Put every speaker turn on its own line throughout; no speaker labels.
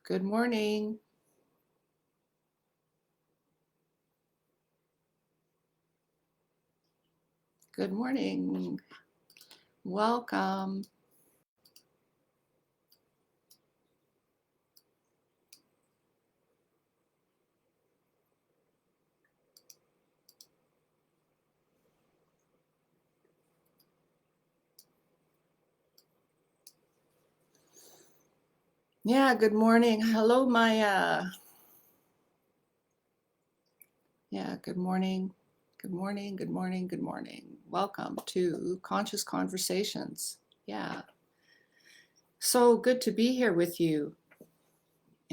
Good morning. Good morning. Welcome. Yeah, good morning. Hello, Maya. Yeah, good morning. Good morning, good morning, good morning. Welcome to Conscious Conversations. Yeah, so good to be here with you.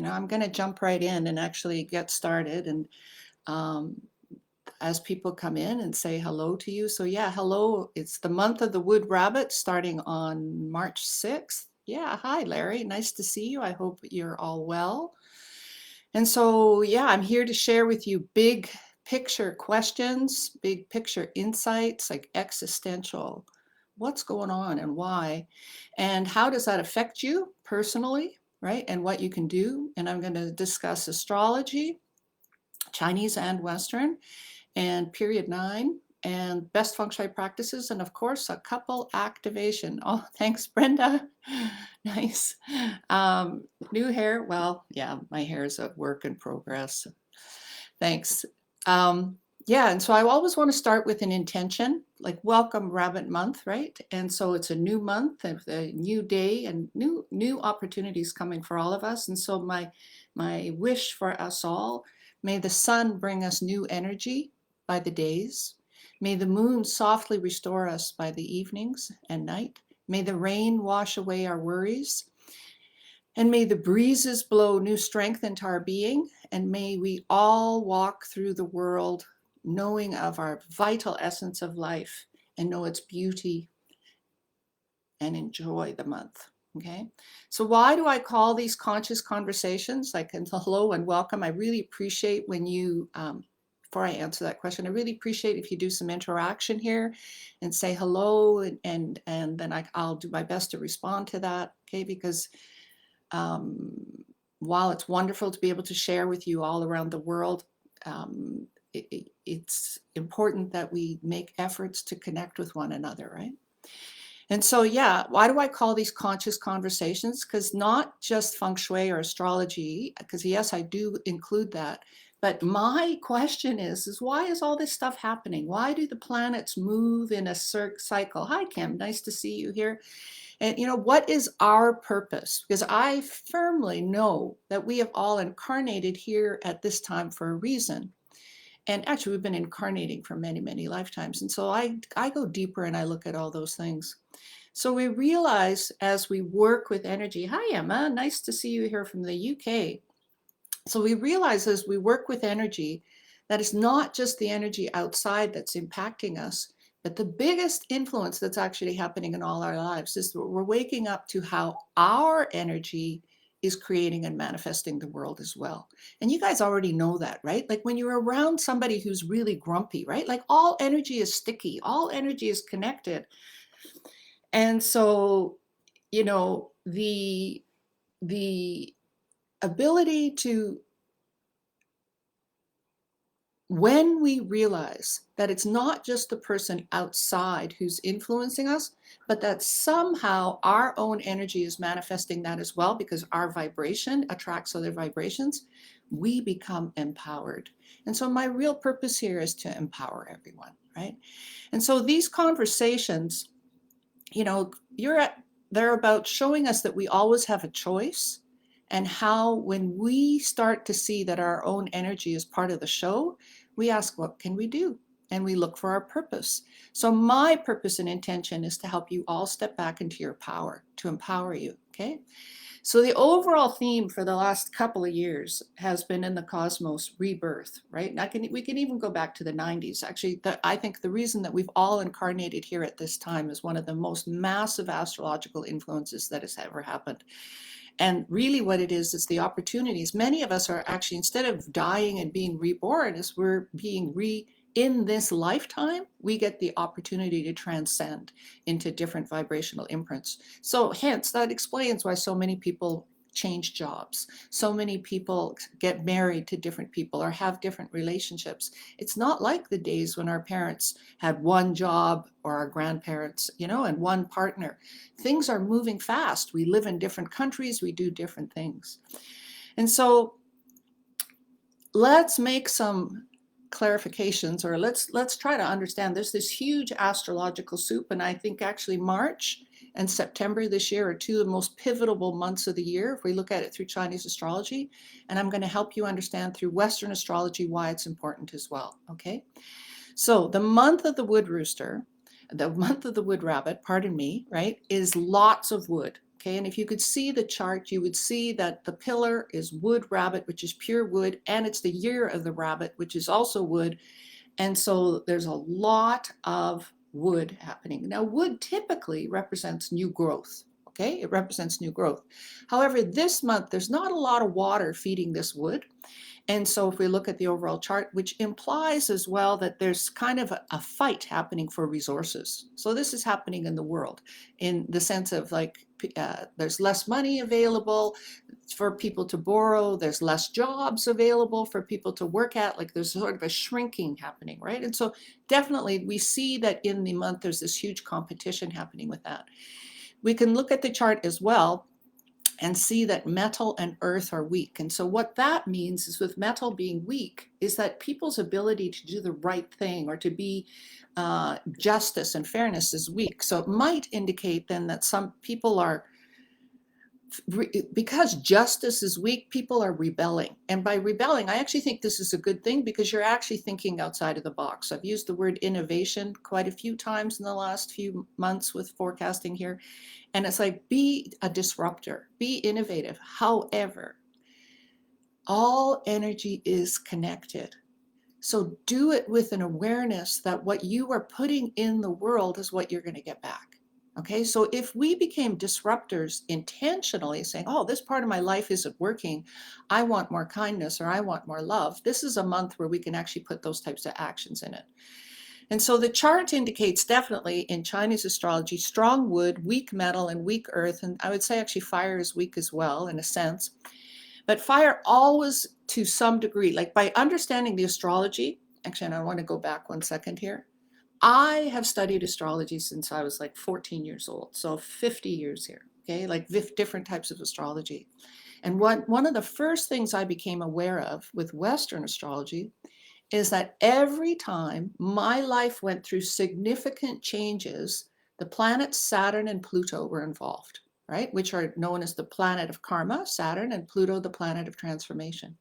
I'm going to jump right in and actually get started. And um, as people come in and say hello to you. So, yeah, hello. It's the month of the Wood Rabbit starting on March 6th. Yeah, hi, Larry. Nice to see you. I hope you're all well. And so, yeah, I'm here to share with you big picture questions, big picture insights, like existential. What's going on and why? And how does that affect you personally, right? And what you can do. And I'm going to discuss astrology, Chinese and Western, and period 9, and best feng shui practices, and of course a couple activation. Oh, thanks, Brenda. Nice. New hair. Well, yeah, my hair is a work in progress. Thanks. Yeah, and so I always want to start with an intention, like welcome Rabbit Month, right? And so it's a new month, a new day, and new opportunities coming for all of us. And so my wish for us all, may the sun bring us new energy by the days. May the moon softly restore us by the evenings and night. May the rain wash away our worries. And may the breezes blow new strength into our being, and may we all walk through the world knowing of our vital essence of life and know its beauty and enjoy the month. Okay, so why do I call these conscious conversations? Like, and hello and welcome. I really appreciate when you, before I answer that question, I really appreciate if you do some interaction here and say hello, and then I'll do my best to respond to that. Okay, because um, while it's wonderful to be able to share with you all around the world, it's important that we make efforts to connect with one another, right? And so, yeah, why do I call these conscious conversations? Because not just feng shui or astrology, because yes, I do include that. But my question is why is all this stuff happening? Why do the planets move in a cycle? Hi, Kim. Nice to see you here. And what is our purpose? Because I firmly know that we have all incarnated here at this time for a reason. And actually, we've been incarnating for many, many lifetimes. And so I go deeper and I look at all those things. So we realize as we work with energy, hi, Emma, nice to see you here from the UK. So we realize as we work with energy that it's not just the energy outside that's impacting us, but the biggest influence that's actually happening in all our lives is that we're waking up to how our energy is creating and manifesting the world as well. And you guys already know that, right? Like when you're around somebody who's really grumpy, right? Like all energy is sticky, all energy is connected. And so, the ability to, when we realize that it's not just the person outside who's influencing us, but that somehow our own energy is manifesting that as well, because our vibration attracts other vibrations, we become empowered. And so my real purpose here is to empower everyone, right? And so these conversations, they're about showing us that we always have a choice, and how when we start to see that our own energy is part of the show, we ask, what can we do? And we look for our purpose. So my purpose and intention is to help you all step back into your power, to empower you, okay? So the overall theme for the last couple of years has been in the cosmos rebirth, right? We can even go back to the 90s. Actually, I think the reason that we've all incarnated here at this time is one of the most massive astrological influences that has ever happened. And really what it is the opportunities. Many of us are actually, instead of dying and being reborn, as we're being in this lifetime, we get the opportunity to transcend into different vibrational imprints. So hence, that explains why so many people change jobs. So many people get married to different people or have different relationships. It's not like the days when our parents had one job or our grandparents, and one partner. Things are moving fast. We live in different countries, we do different things. And so let's make some clarifications, or let's try to understand. There's this huge astrological soup, and I think actually March and September this year are two of the most pivotal months of the year if we look at it through Chinese astrology. And I'm going to help you understand through Western astrology why it's important as well. Okay, so the month of the wood rooster, the month of the wood rabbit, pardon me, right, is lots of wood. Okay, and if you could see the chart, you would see that the pillar is wood rabbit, which is pure wood, and it's the year of the rabbit, which is also wood. And so there's a lot of wood happening. Now, wood typically represents new growth. Okay, it represents new growth. However, this month, there's not a lot of water feeding this wood. And so if we look at the overall chart, which implies as well that there's kind of a fight happening for resources. So this is happening in the world in the sense of like there's less money available for people to borrow. There's less jobs available for people to work at. Like there's sort of a shrinking happening, right? And so definitely we see that in the month, there's this huge competition happening with that. We can look at the chart as well and see that metal and earth are weak. And so what that means is with metal being weak is that people's ability to do the right thing or to be justice and fairness is weak. So it might indicate then that some people are, because justice is weak, people are rebelling. And by rebelling, I actually think this is a good thing because you're actually thinking outside of the box. I've used the word innovation quite a few times in the last few months with forecasting here. And it's like, be a disruptor, be innovative. However, all energy is connected. So do it with an awareness that what you are putting in the world is what you're going to get back. Okay, so if we became disruptors intentionally saying, oh, this part of my life isn't working, I want more kindness or I want more love, this is a month where we can actually put those types of actions in it. And so the chart indicates definitely in Chinese astrology, strong wood, weak metal, and weak earth. And I would say actually fire is weak as well in a sense. But fire always to some degree, like by understanding the astrology, actually, and I want to go back 1 second here. I have studied astrology since I was like 14 years old. So 50 years here, okay, like different types of astrology. And one of the first things I became aware of with Western astrology is that every time my life went through significant changes, the planets Saturn and Pluto were involved, right? Which are known as the planet of karma, Saturn, and Pluto, the planet of transformation.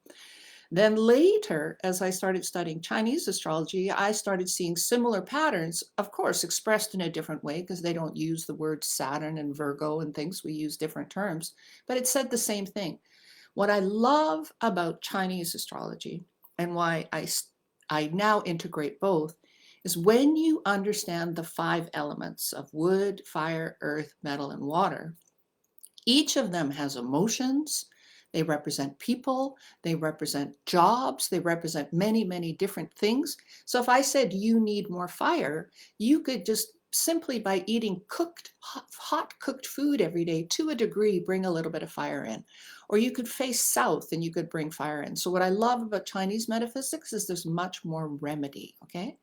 Then later, as I started studying Chinese astrology, I started seeing similar patterns, of course, expressed in a different way because they don't use the word Saturn and Virgo and things. We use different terms, but it said the same thing. What I love about Chinese astrology and why I now integrate both is when you understand the 5 elements of wood, fire, earth, metal, and water, each of them has emotions. They represent people, they represent jobs, they represent many, many different things. So if I said you need more fire, you could just simply by eating hot cooked food every day to a degree, bring a little bit of fire in. Or you could face south and you could bring fire in. So what I love about Chinese metaphysics is there's much more remedy, okay?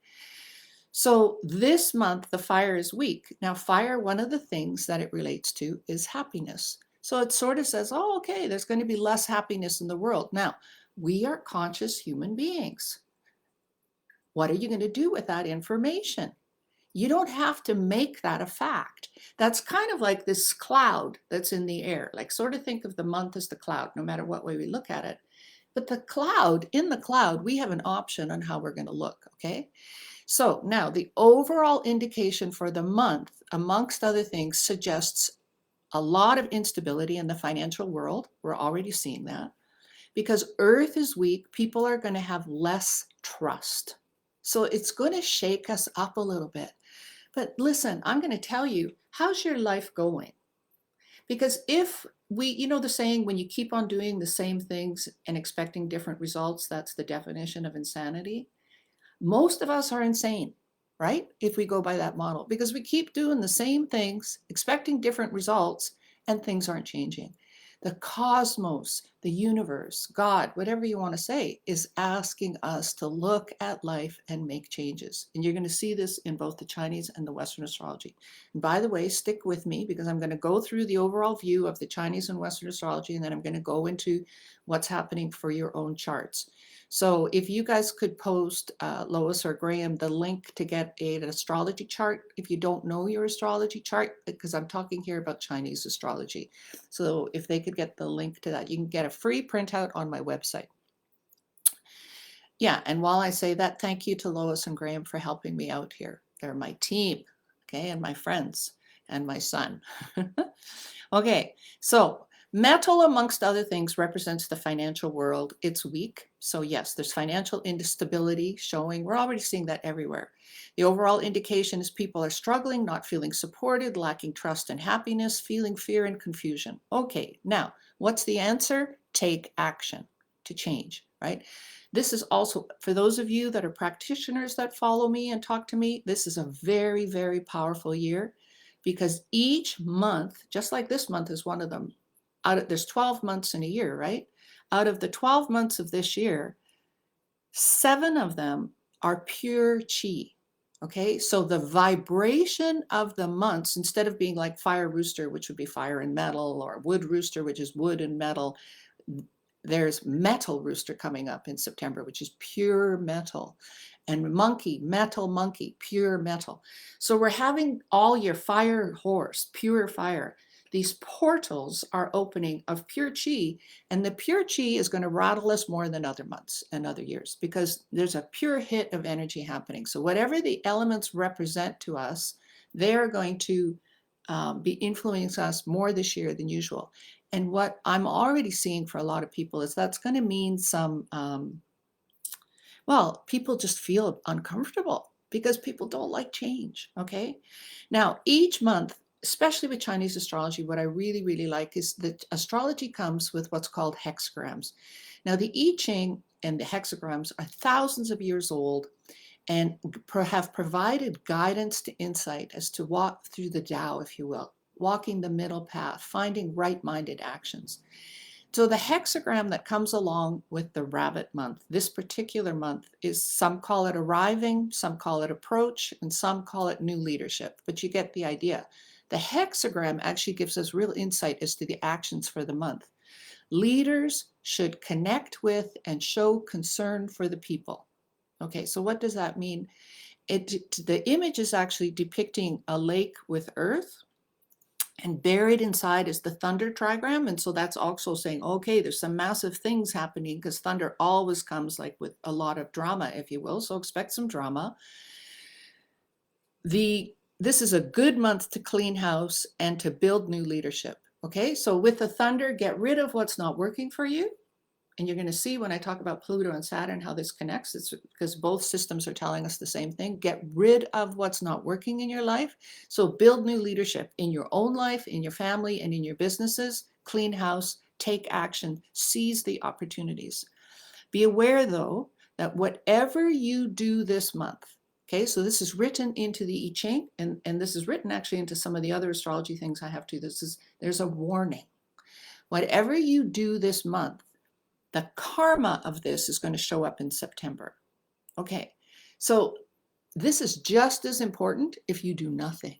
So this month, the fire is weak. Now fire, one of the things that it relates to is happiness. So it sort of says, oh, okay, there's going to be less happiness in the world. Now, we are conscious human beings. What are you going to do with that information? You don't have to make that a fact. That's kind of like this cloud that's in the air. Like sort of think of the month as the cloud, no matter what way we look at it. But the cloud, in the cloud, we have an option on how we're going to look, okay? So now the overall indication for the month, amongst other things, suggests a lot of instability in the financial world. We're already seeing that. Because Earth is weak, people are going to have less trust. So it's going to shake us up a little bit. But listen, I'm going to tell you, how's your life going? Because if we, the saying, when you keep on doing the same things and expecting different results, that's the definition of insanity. Most of us are insane, right? If we go by that model, because we keep doing the same things, expecting different results, and things aren't changing. The cosmos, the universe, God, whatever you want to say, is asking us to look at life and make changes. And you're going to see this in both the Chinese and the Western astrology. And by the way, stick with me because I'm going to go through the overall view of the Chinese and Western astrology, and then I'm going to go into what's happening for your own charts. So if you guys could post, Lois or Graham, the link to get an astrology chart if you don't know your astrology chart, because I'm talking here about Chinese astrology. So if they could get the link to that, you can get a free printout on my website. Yeah, and while I say that, thank you to Lois and Graham for helping me out here. They're my team, okay, and my friends and my son. Okay, so metal, amongst other things, represents the financial world. It's weak. So yes, there's financial instability showing. We're already seeing that everywhere. The overall indication is people are struggling, not feeling supported, lacking trust and happiness, feeling fear and confusion. Okay, now, what's the answer? Take action to change, right? This is also, for those of you that are practitioners that follow me and talk to me, this is a very, very powerful year because each month, just like this month is one of them, there's 12 months in a year, right? Out of the 12 months of this year, 7 of them are pure chi. Okay, so the vibration of the months, instead of being like fire rooster, which would be fire and metal, or wood rooster, which is wood and metal, there's metal rooster coming up in September, which is pure metal. And monkey, metal monkey, pure metal. So we're having all your fire horse, pure fire. These portals are opening of pure chi, and the pure chi is going to rattle us more than other months and other years because there's a pure hit of energy happening. So whatever the elements represent to us, they're going to be influencing us more this year than usual. And what I'm already seeing for a lot of people is that's going to mean some, well, people just feel uncomfortable because people don't like change. Okay. Now, each month, especially with Chinese astrology, what I really, really like is that astrology comes with what's called hexagrams. Now, the I Ching and the hexagrams are thousands of years old and have provided guidance to insight as to walk through the Tao, if you will, walking the middle path, finding right-minded actions. So the hexagram that comes along with the rabbit month, this particular month, is, some call it arriving, some call it approach, and some call it new leadership, but you get the idea. The hexagram actually gives us real insight as to the actions for the month. Leaders should connect with and show concern for the people. Okay, so what does that mean? The image is actually depicting a lake with earth, and buried inside is the thunder trigram. And so that's also saying, okay, there's some massive things happening because thunder always comes like with a lot of drama, if you will. So expect some drama. This is a good month to clean house and to build new leadership. Okay, so with the thunder, get rid of what's not working for you. And you're going to see when I talk about Pluto and Saturn how this connects. It's because both systems are telling us the same thing. Get rid of what's not working in your life. So build new leadership in your own life, in your family, and in your businesses. Clean house, take action, seize the opportunities. Be aware, though, that whatever you do this month, okay, so this is written into the I Ching, and this is written actually into some of the other astrology things I have too. There's a warning. Whatever you do this month, the karma of this is going to show up in September. Okay, so this is just as important if you do nothing.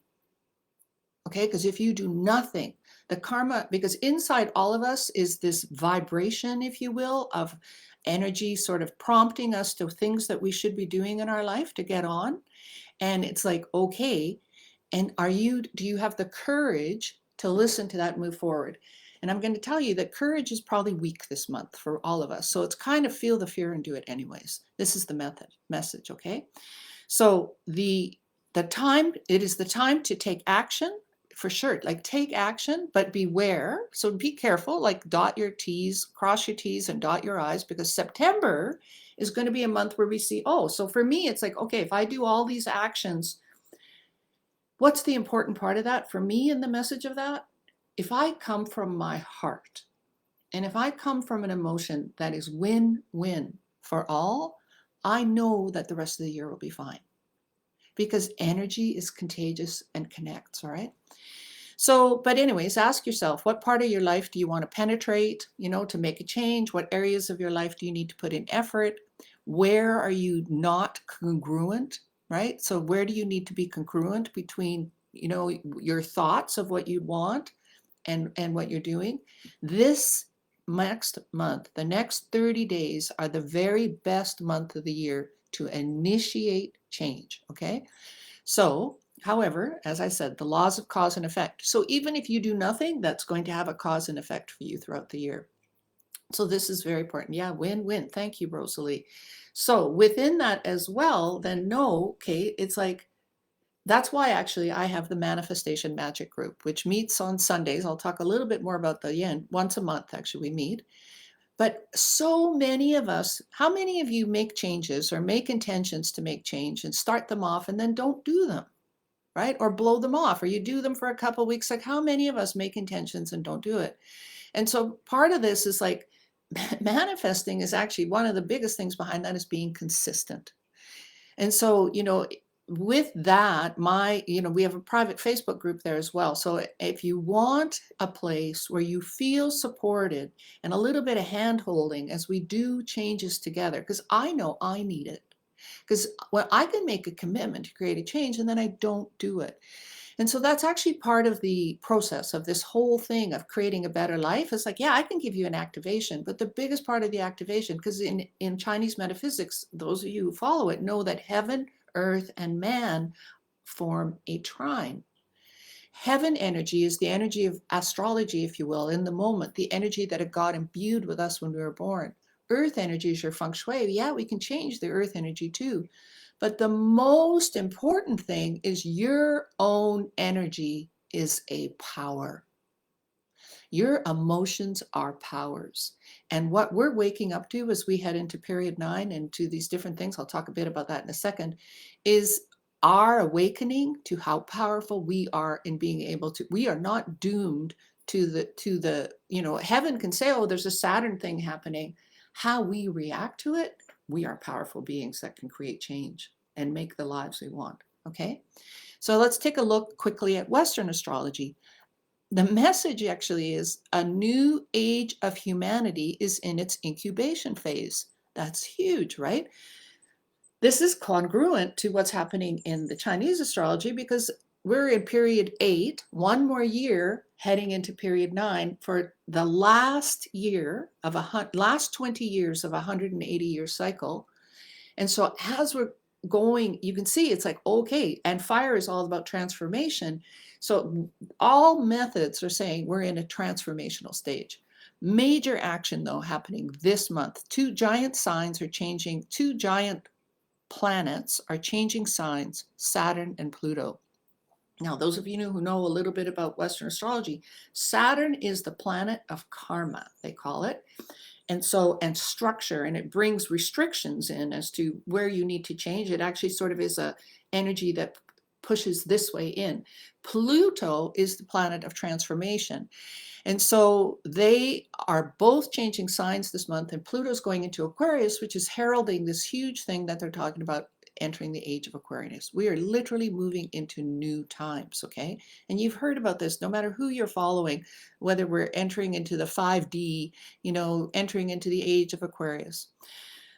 Okay, because if you do nothing, the karma, because inside all of us is this vibration, if you will, of energy sort of prompting us to things that we should be doing in our life to get on. And it's like, okay, and do you have the courage to listen to that and move forward? And I'm going to tell you that courage is probably weak this month for all of us. So it's kind of feel the fear and do it anyways. This is the message, okay? So it is the time to take action for sure. Like take action, but beware. So be careful, like dot your T's, cross your T's and dot your I's, because September is going to be a month where we see, oh, so for me, it's like, okay, if I do all these actions, what's the important part of that for me in the message of that? If I come from my heart, and if I come from an emotion that is win-win for all, I know that the rest of the year will be fine. Because energy is contagious and connects, all right? So, but anyways, ask yourself, what part of your life do you want to penetrate, to make a change? What areas of your life do you need to put in effort? Where are you not congruent, right? So where do you need to be congruent between, your thoughts of what you want and what you're doing? This next month, the next 30 days are the very best month of the year to initiate change, okay? So, however, as I said, the laws of cause and effect. So even if you do nothing, that's going to have a cause and effect for you throughout the year. So this is very important. Yeah, win-win. Thank you, Rosalie. So within that as well, then okay, it's like, that's why actually I have the Manifestation Magic Group, which meets on Sundays. I'll talk a little bit more about the yen. Once a month, actually, we meet. But so many of us, how many of you make changes or make intentions to make change and start them off and then don't do them, right? Or blow them off, or you do them for a couple of weeks? Like, how many of us make intentions and don't do it? And so part of this is like, manifesting is actually one of the biggest things behind that is being consistent. And so, with that, we have a private Facebook group there as well. So if you want a place where you feel supported and a little bit of hand holding as we do changes together, because I know I need it. Because I can make a commitment to create a change and then I don't do it. And so that's actually part of the process of this whole thing of creating a better life. It's like, yeah, I can give you an activation, but the biggest part of the activation, because in Chinese metaphysics, those of you who follow it know that heaven, earth, and man form a trine. Heaven energy is the energy of astrology, if you will, in the moment, the energy that God imbued with us when we were born. Earth energy is your feng shui. Yeah, we can change the earth energy too. But the most important thing is your own energy is a power. Your emotions are powers. And what we're waking up to as we head into period 9 and to these different things, I'll talk a bit about that in a second, is our awakening to how powerful we are in being able to, we are not doomed to the, heaven can say, oh, there's a Saturn thing happening. How we react to it, we are powerful beings that can create change and make the lives we want, okay? So let's take a look quickly at Western astrology. The message actually is a new age of humanity is in its incubation phase. That's huge, right? This is congruent to what's happening in the Chinese astrology because we're in period 8, one more year heading into period 9 for the last year of last 20 years of a 180-year cycle. And so as we're going, you can see it's like, okay, and fire is all about transformation. So all methods are saying we're in a transformational stage. Major action, though, happening this month. 2 giant signs are changing, 2 giant planets are changing signs, Saturn and Pluto. Now, those of you who know a little bit about Western astrology, Saturn is the planet of karma, they call it. And structure, and it brings restrictions in as to where you need to change. It actually sort of is a energy that pushes this way in. Pluto is the planet of transformation. And so they are both changing signs this month, and Pluto's going into Aquarius, which is heralding this huge thing that they're talking about, entering the age of Aquarius. We are literally moving into new times, okay? And you've heard about this, no matter who you're following, whether we're entering into the 5D, entering into the age of Aquarius.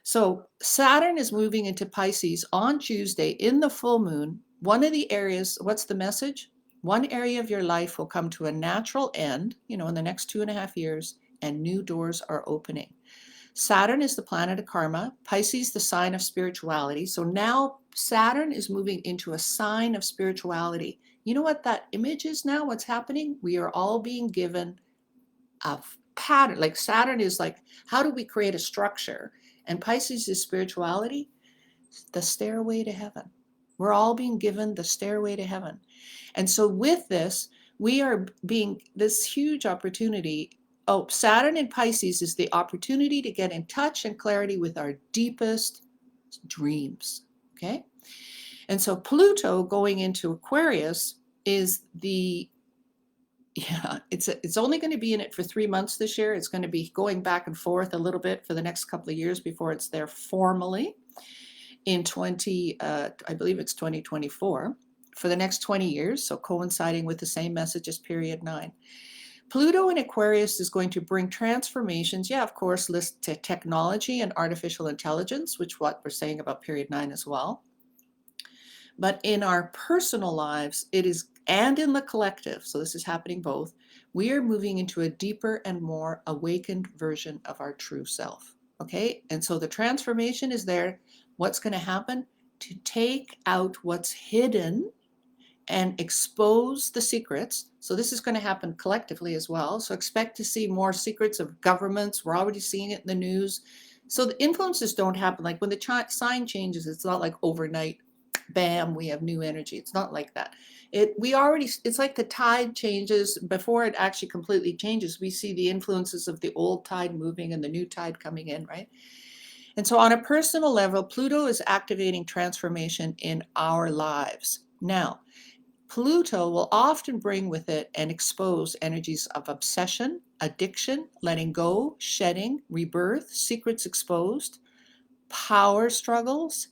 So Saturn is moving into Pisces on Tuesday in the full moon. One of the areas, what's the message? One area of your life will come to a natural end, in the next 2.5 years, and new doors are opening. Saturn is the planet of karma, Pisces the sign of spirituality. So now Saturn is moving into a sign of spirituality. You know what that image is now? What's happening? We are all being given a pattern. Like Saturn is like, how do we create a structure? And Pisces is spirituality, the stairway to heaven. We're all being given the stairway to heaven. And so with this, we are being this huge opportunity. Oh, Saturn in Pisces is the opportunity to get in touch and clarity with our deepest dreams, okay? And so Pluto going into Aquarius is it's only going to be in it for 3 months this year. It's going to be going back and forth a little bit for the next couple of years before it's there formally in I believe it's 2024 for the next 20 years, so coinciding with the same message as period 9. Pluto in Aquarius is going to bring transformations, yeah, of course, list to technology and artificial intelligence, which what we're saying about period 9 as well. But in our personal lives, it is, and in the collective, so this is happening both, we are moving into a deeper and more awakened version of our true self. Okay, and so the transformation is there. What's going to happen? To take out what's hidden and expose the secrets. So this is going to happen collectively as well. So expect to see more secrets of governments. We're already seeing it in the news. So the influences don't happen. Like when the sign changes, it's not like overnight, bam, we have new energy. It's not like that. It's like the tide changes before it actually completely changes. We see the influences of the old tide moving and the new tide coming in, right? And so on a personal level, Pluto is activating transformation in our lives. Now, Pluto will often bring with it and expose energies of obsession, addiction, letting go, shedding, rebirth, secrets exposed, power struggles,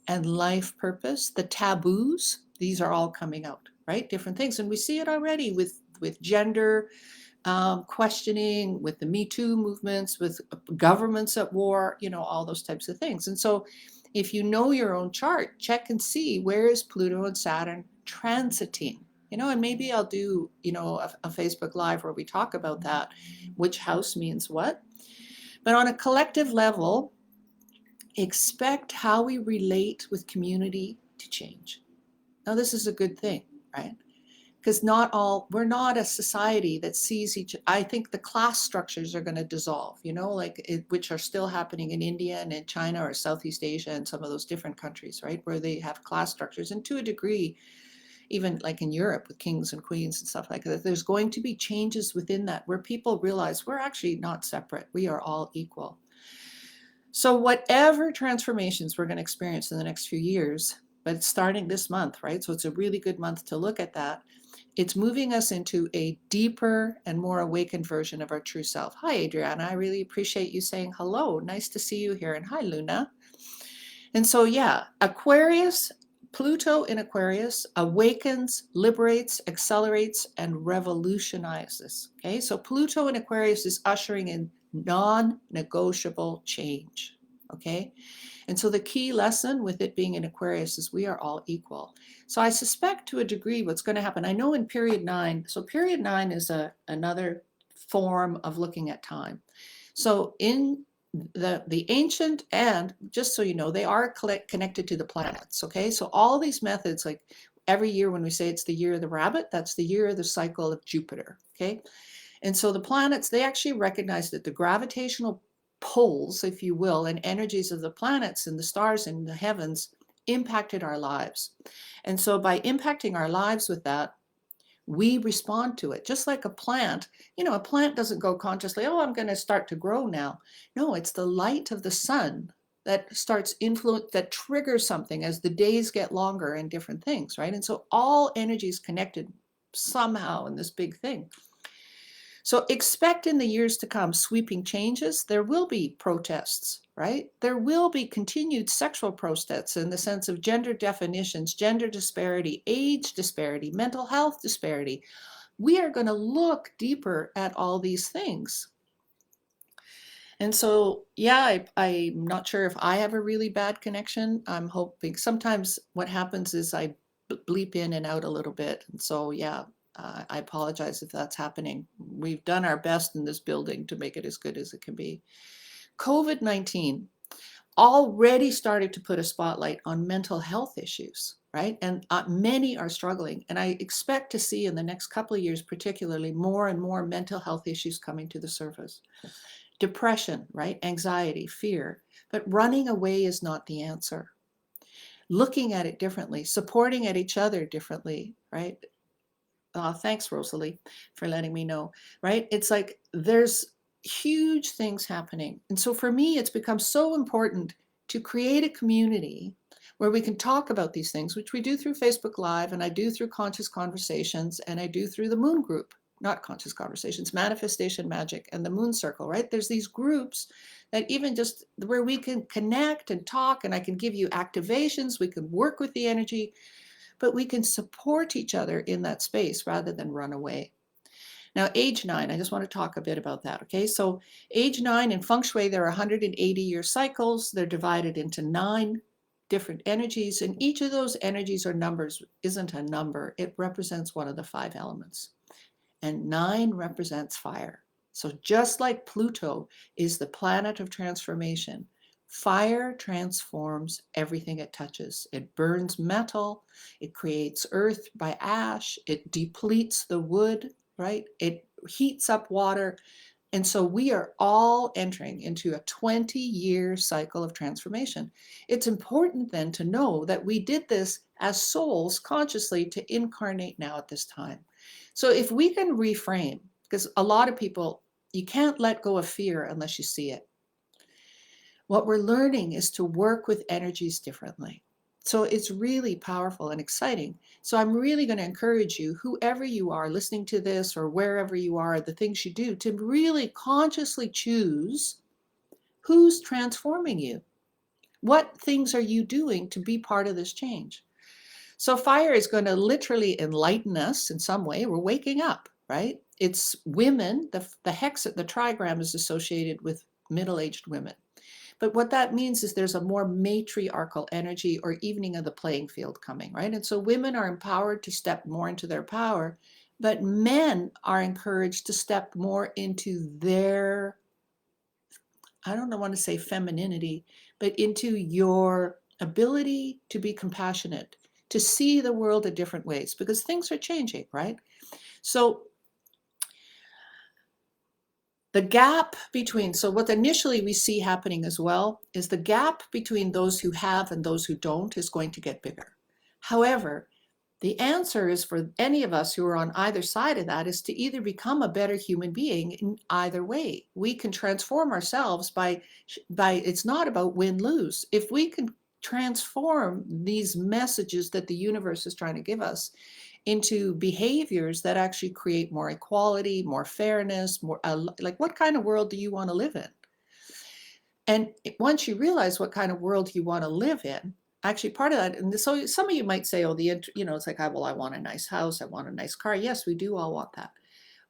and life purpose, the taboos. These are all coming out, right? Different things. And we see it already with gender questioning, with the Me Too movements, with governments at war, all those types of things. And so if you know your own chart, check and see where is Pluto and Saturn transiting, and maybe I'll do, a Facebook Live where we talk about that, which house means what. But on a collective level, expect how we relate with community to change. Now, this is a good thing, right? Because we're not a society that sees I think the class structures are going to dissolve, which are still happening in India and in China or Southeast Asia and some of those different countries, right? Where they have class structures. And to a degree, even like in Europe with kings and queens and stuff like that, there's going to be changes within that where people realize we're actually not separate. We are all equal. So whatever transformations we're going to experience in the next few years, but it's starting this month, right? So it's a really good month to look at that. It's moving us into a deeper and more awakened version of our true self. Hi, Adriana. I really appreciate you saying hello. Nice to see you here. And hi, Luna. And so, yeah, Aquarius, Pluto in Aquarius awakens, liberates, accelerates, and revolutionizes. Okay, so Pluto in Aquarius is ushering in non-negotiable change. Okay, and so the key lesson with it being in Aquarius is we are all equal. So I suspect to a degree what's going to happen, I know in period 9, so period 9 is another form of looking at time. So in the ancient, and just so you know, they are connected to the planets. Okay, so all these methods, like every year when we say it's the year of the rabbit, that's the year of the cycle of Jupiter. Okay, and so the planets, they actually recognize that the gravitational pulls, if you will, and energies of the planets and the stars in the heavens impacted our lives. And so by impacting our lives with that, we respond to it. Just like a plant, a plant doesn't go consciously, oh, I'm going to start to grow now. No, it's the light of the sun that starts that triggers something as the days get longer and different things, right? And so all energy is connected somehow in this big thing. So expect in the years to come sweeping changes. There will be protests, right? There will be continued sexual protests in the sense of gender definitions, gender disparity, age disparity, mental health disparity. We are going to look deeper at all these things. And so, yeah, I'm not sure if I have a really bad connection. I'm hoping sometimes what happens is I bleep in and out a little bit. And so, yeah, I apologize if that's happening. We've done our best in this building to make it as good as it can be. COVID-19 already started to put a spotlight on mental health issues, right? And many are struggling. And I expect to see in the next couple of years, particularly, more and more mental health issues coming to the surface. Depression, right? Anxiety, fear. But running away is not the answer. Looking at it differently, supporting at each other differently, right? Thanks, Rosalie, for letting me know, right? It's like there's huge things happening. And so for me, it's become so important to create a community where we can talk about these things, which we do through Facebook Live, and I do through Conscious Conversations, and I do through the Moon Group, not Conscious Conversations, Manifestation Magic, and the Moon Circle, right? There's these groups that even just where we can connect and talk, and I can give you activations, we can work with the energy. but we can support each other in that space rather than run away. Now, age 9, I just want to talk a bit about that, okay? So age 9 in Feng Shui, there are 180-year cycles. They're divided into 9 different energies, and each of those energies or numbers isn't a number. It represents one of the 5 elements. And 9 represents fire. So just like Pluto is the planet of transformation, fire transforms everything it touches. It burns metal, it creates earth by ash, it depletes the wood, right? It heats up water. And so we are all entering into a 20-year cycle of transformation. It's important then to know that we did this as souls consciously to incarnate now at this time. So if we can reframe, because a lot of people, you can't let go of fear unless you see it. What we're learning is to work with energies differently. So it's really powerful and exciting. So I'm really going to encourage you, whoever you are listening to this or wherever you are, the things you do, to really consciously choose who's transforming you. What things are you doing to be part of this change? So fire is going to literally enlighten us in some way. We're waking up, right? It's women, the trigram is associated with middle-aged women. But what that means is there's a more matriarchal energy or evening of the playing field coming, right? And so women are empowered to step more into their power, but men are encouraged to step more into their, I don't want to say femininity, but into your ability to be compassionate, to see the world in different ways, because things are changing, right? So the gap between, so what initially we see happening as well is the gap between those who have and those who don't is going to get bigger. However, the answer is for any of us who are on either side of that is to either become a better human being in either way. We can transform ourselves by it's not about win-lose. If we can transform these messages that the universe is trying to give us into behaviors that actually create more equality, more fairness, more like what kind of world do you want to live in? And once you realize what kind of world you want to live in, actually part of that, and so some of you might say, oh, it's like, well, I want a nice house, I want a nice car. Yes, we do all want that.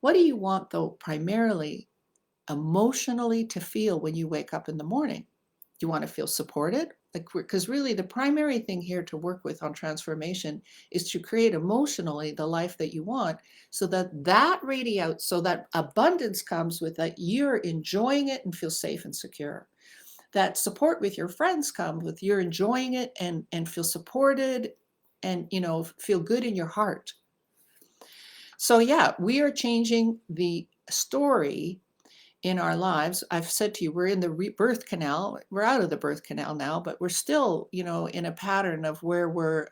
What do you want, though, primarily emotionally to feel when you wake up in the morning? Do you want to feel supported? Because really the primary thing here to work with on transformation is to create emotionally the life that you want, so that radiates, so that abundance comes with that you're enjoying it and feel safe and secure. That support with your friends come with you're enjoying it and feel supported and feel good in your heart. So yeah, we are changing the story in our lives. I've said to you, we're in the birth canal. We're out of the birth canal now, but we're still, in a pattern of where we're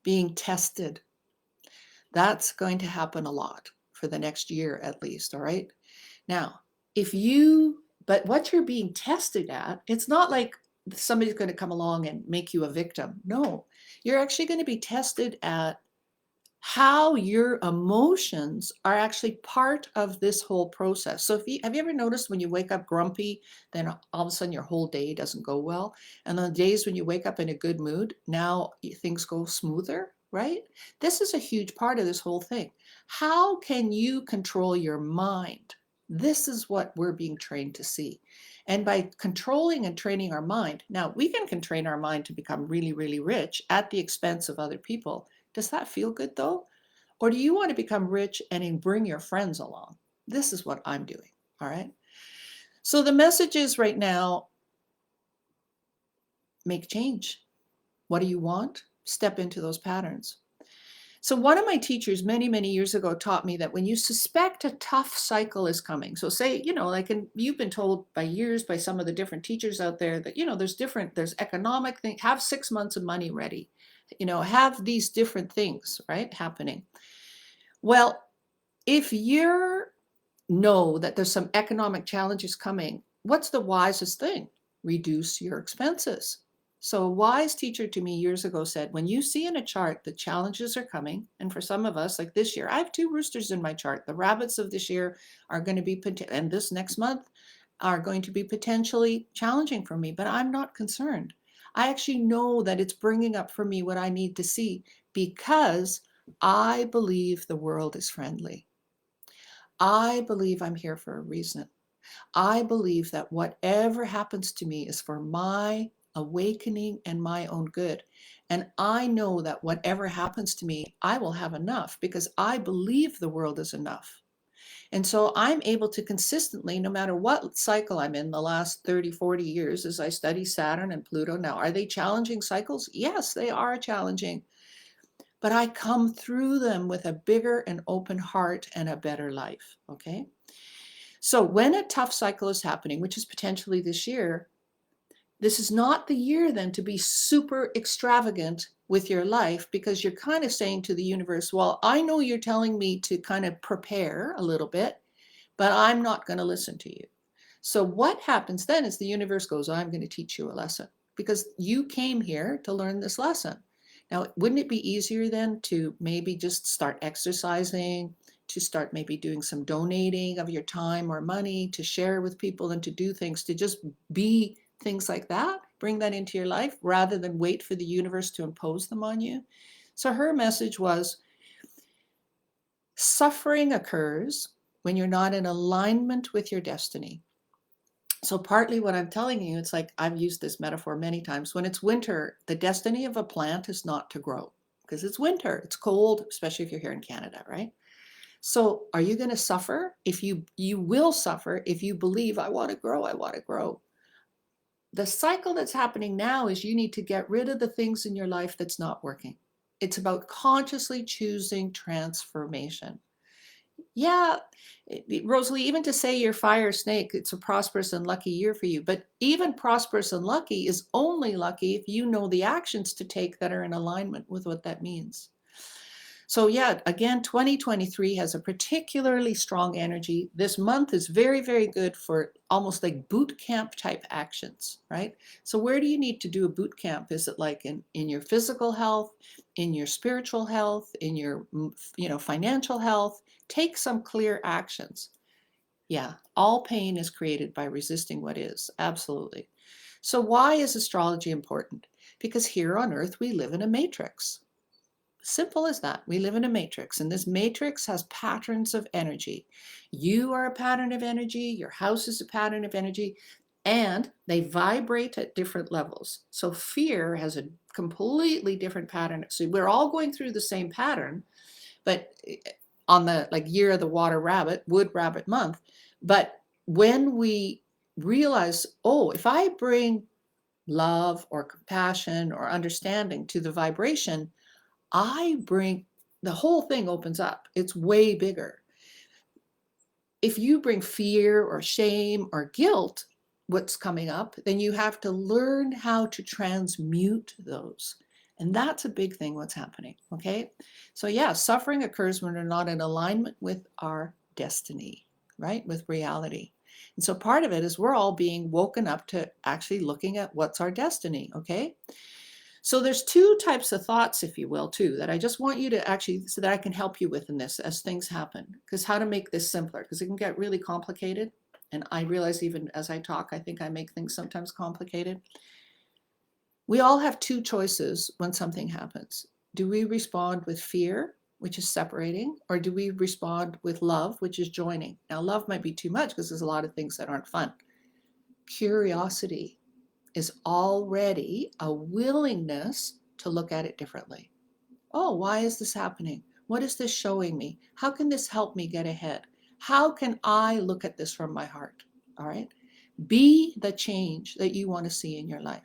being tested. That's going to happen a lot for the next year at least, all right? Now, but what you're being tested at, it's not like somebody's going to come along and make you a victim. No, you're actually going to be tested at how your emotions are actually part of this whole process. So have you ever noticed when you wake up grumpy, then all of a sudden your whole day doesn't go well? And on the days when you wake up in a good mood, now things go smoother, right? This is a huge part of this whole thing. How can you control your mind? This is what we're being trained to see. And by controlling and training our mind, now we can train our mind to become really, really rich at the expense of other people. Does that feel good though? Or do you want to become rich and bring your friends along? This is what I'm doing, all right? So the message is right now, make change. What do you want? Step into those patterns. So one of my teachers many, many years ago taught me that when you suspect a tough cycle is coming, so say, you've been told by some of the different teachers out there that, there's economic things, have 6 months of money ready, have these different things, right, happening. Well, if you know that there's some economic challenges coming, what's the wisest thing? Reduce your expenses. So a wise teacher to me years ago said, when you see in a chart the challenges are coming, and for some of us, like this year, I have 2 roosters in my chart. The rabbits of this year are going to be, and this next month are going to be potentially challenging for me, but I'm not concerned. I actually know that it's bringing up for me what I need to see because I believe the world is friendly. I believe I'm here for a reason. I believe that whatever happens to me is for my awakening and my own good. And I know that whatever happens to me, I will have enough because I believe the world is enough. And so I'm able to consistently, no matter what cycle I'm in the last 30, 40 years, as I study Saturn and Pluto now, are they challenging cycles? Yes, they are challenging. But I come through them with a bigger and open heart and a better life. Okay. So when a tough cycle is happening, which is potentially this year, this is not the year then to be super extravagant with your life because you're kind of saying to the universe, well, I know you're telling me to kind of prepare a little bit, but I'm not going to listen to you. So what happens then is the universe goes, I'm going to teach you a lesson because you came here to learn this lesson. Now, wouldn't it be easier then to maybe just start exercising, to start maybe doing some donating of your time or money to share with people and to do things, to just be things like that, bring that into your life rather than wait for the universe to impose them on you? So her message was, suffering occurs when you're not in alignment with your destiny. So partly what I'm telling you, it's like I've used this metaphor many times. When it's winter, the destiny of a plant is not to grow because it's winter, it's cold, especially if you're here in Canada, right? So are you going to suffer? If you will suffer if you believe I want to grow, I want to grow. The cycle that's happening now is you need to get rid of the things in your life that's not working. It's about consciously choosing transformation. Yeah, Rosalie, even to say you're fire snake, it's a prosperous and lucky year for you. But even prosperous and lucky is only lucky if you know the actions to take that are in alignment with what that means. So yeah, again, 2023 has a particularly strong energy. This month is very, very good for almost like boot camp type actions, right? So where do you need to do a boot camp? Is it like in your physical health, in your spiritual health, in your financial health? Take some clear actions. Yeah, all pain is created by resisting what is. Absolutely. So why is astrology important? Because here on Earth, we live in a matrix. Simple as that. We live in a matrix, and this matrix has patterns of energy. You are a pattern of energy, your house is a pattern of energy, and they vibrate at different levels. So fear has a completely different pattern. So we're all going through the same pattern, but on the like year of the water rabbit, wood rabbit month. But when we realize, oh, if I bring love or compassion or understanding to the vibration, I bring, the whole thing opens up. It's way bigger. If you bring fear or shame or guilt, what's coming up, then you have to learn how to transmute those. And that's a big thing, what's happening. Okay. So yeah, suffering occurs when we're not in alignment with our destiny, right? With reality. And so part of it is we're all being woken up to actually looking at what's our destiny. Okay. So there's two types of thoughts, if you will, too, that I just want you to actually, so that I can help you with in this as things happen, because how to make this simpler, because it can get really complicated. And I realize even as I talk, I think I make things sometimes complicated. We all have two choices when something happens. Do we respond with fear, which is separating, or do we respond with love, which is joining? Now, love might be too much because there's a lot of things that aren't fun. Curiosity is already a willingness to look at it differently. Oh, why is this happening? What is this showing me? How can this help me get ahead? How can I look at this from my heart? All right. Be the change that you want to see in your life.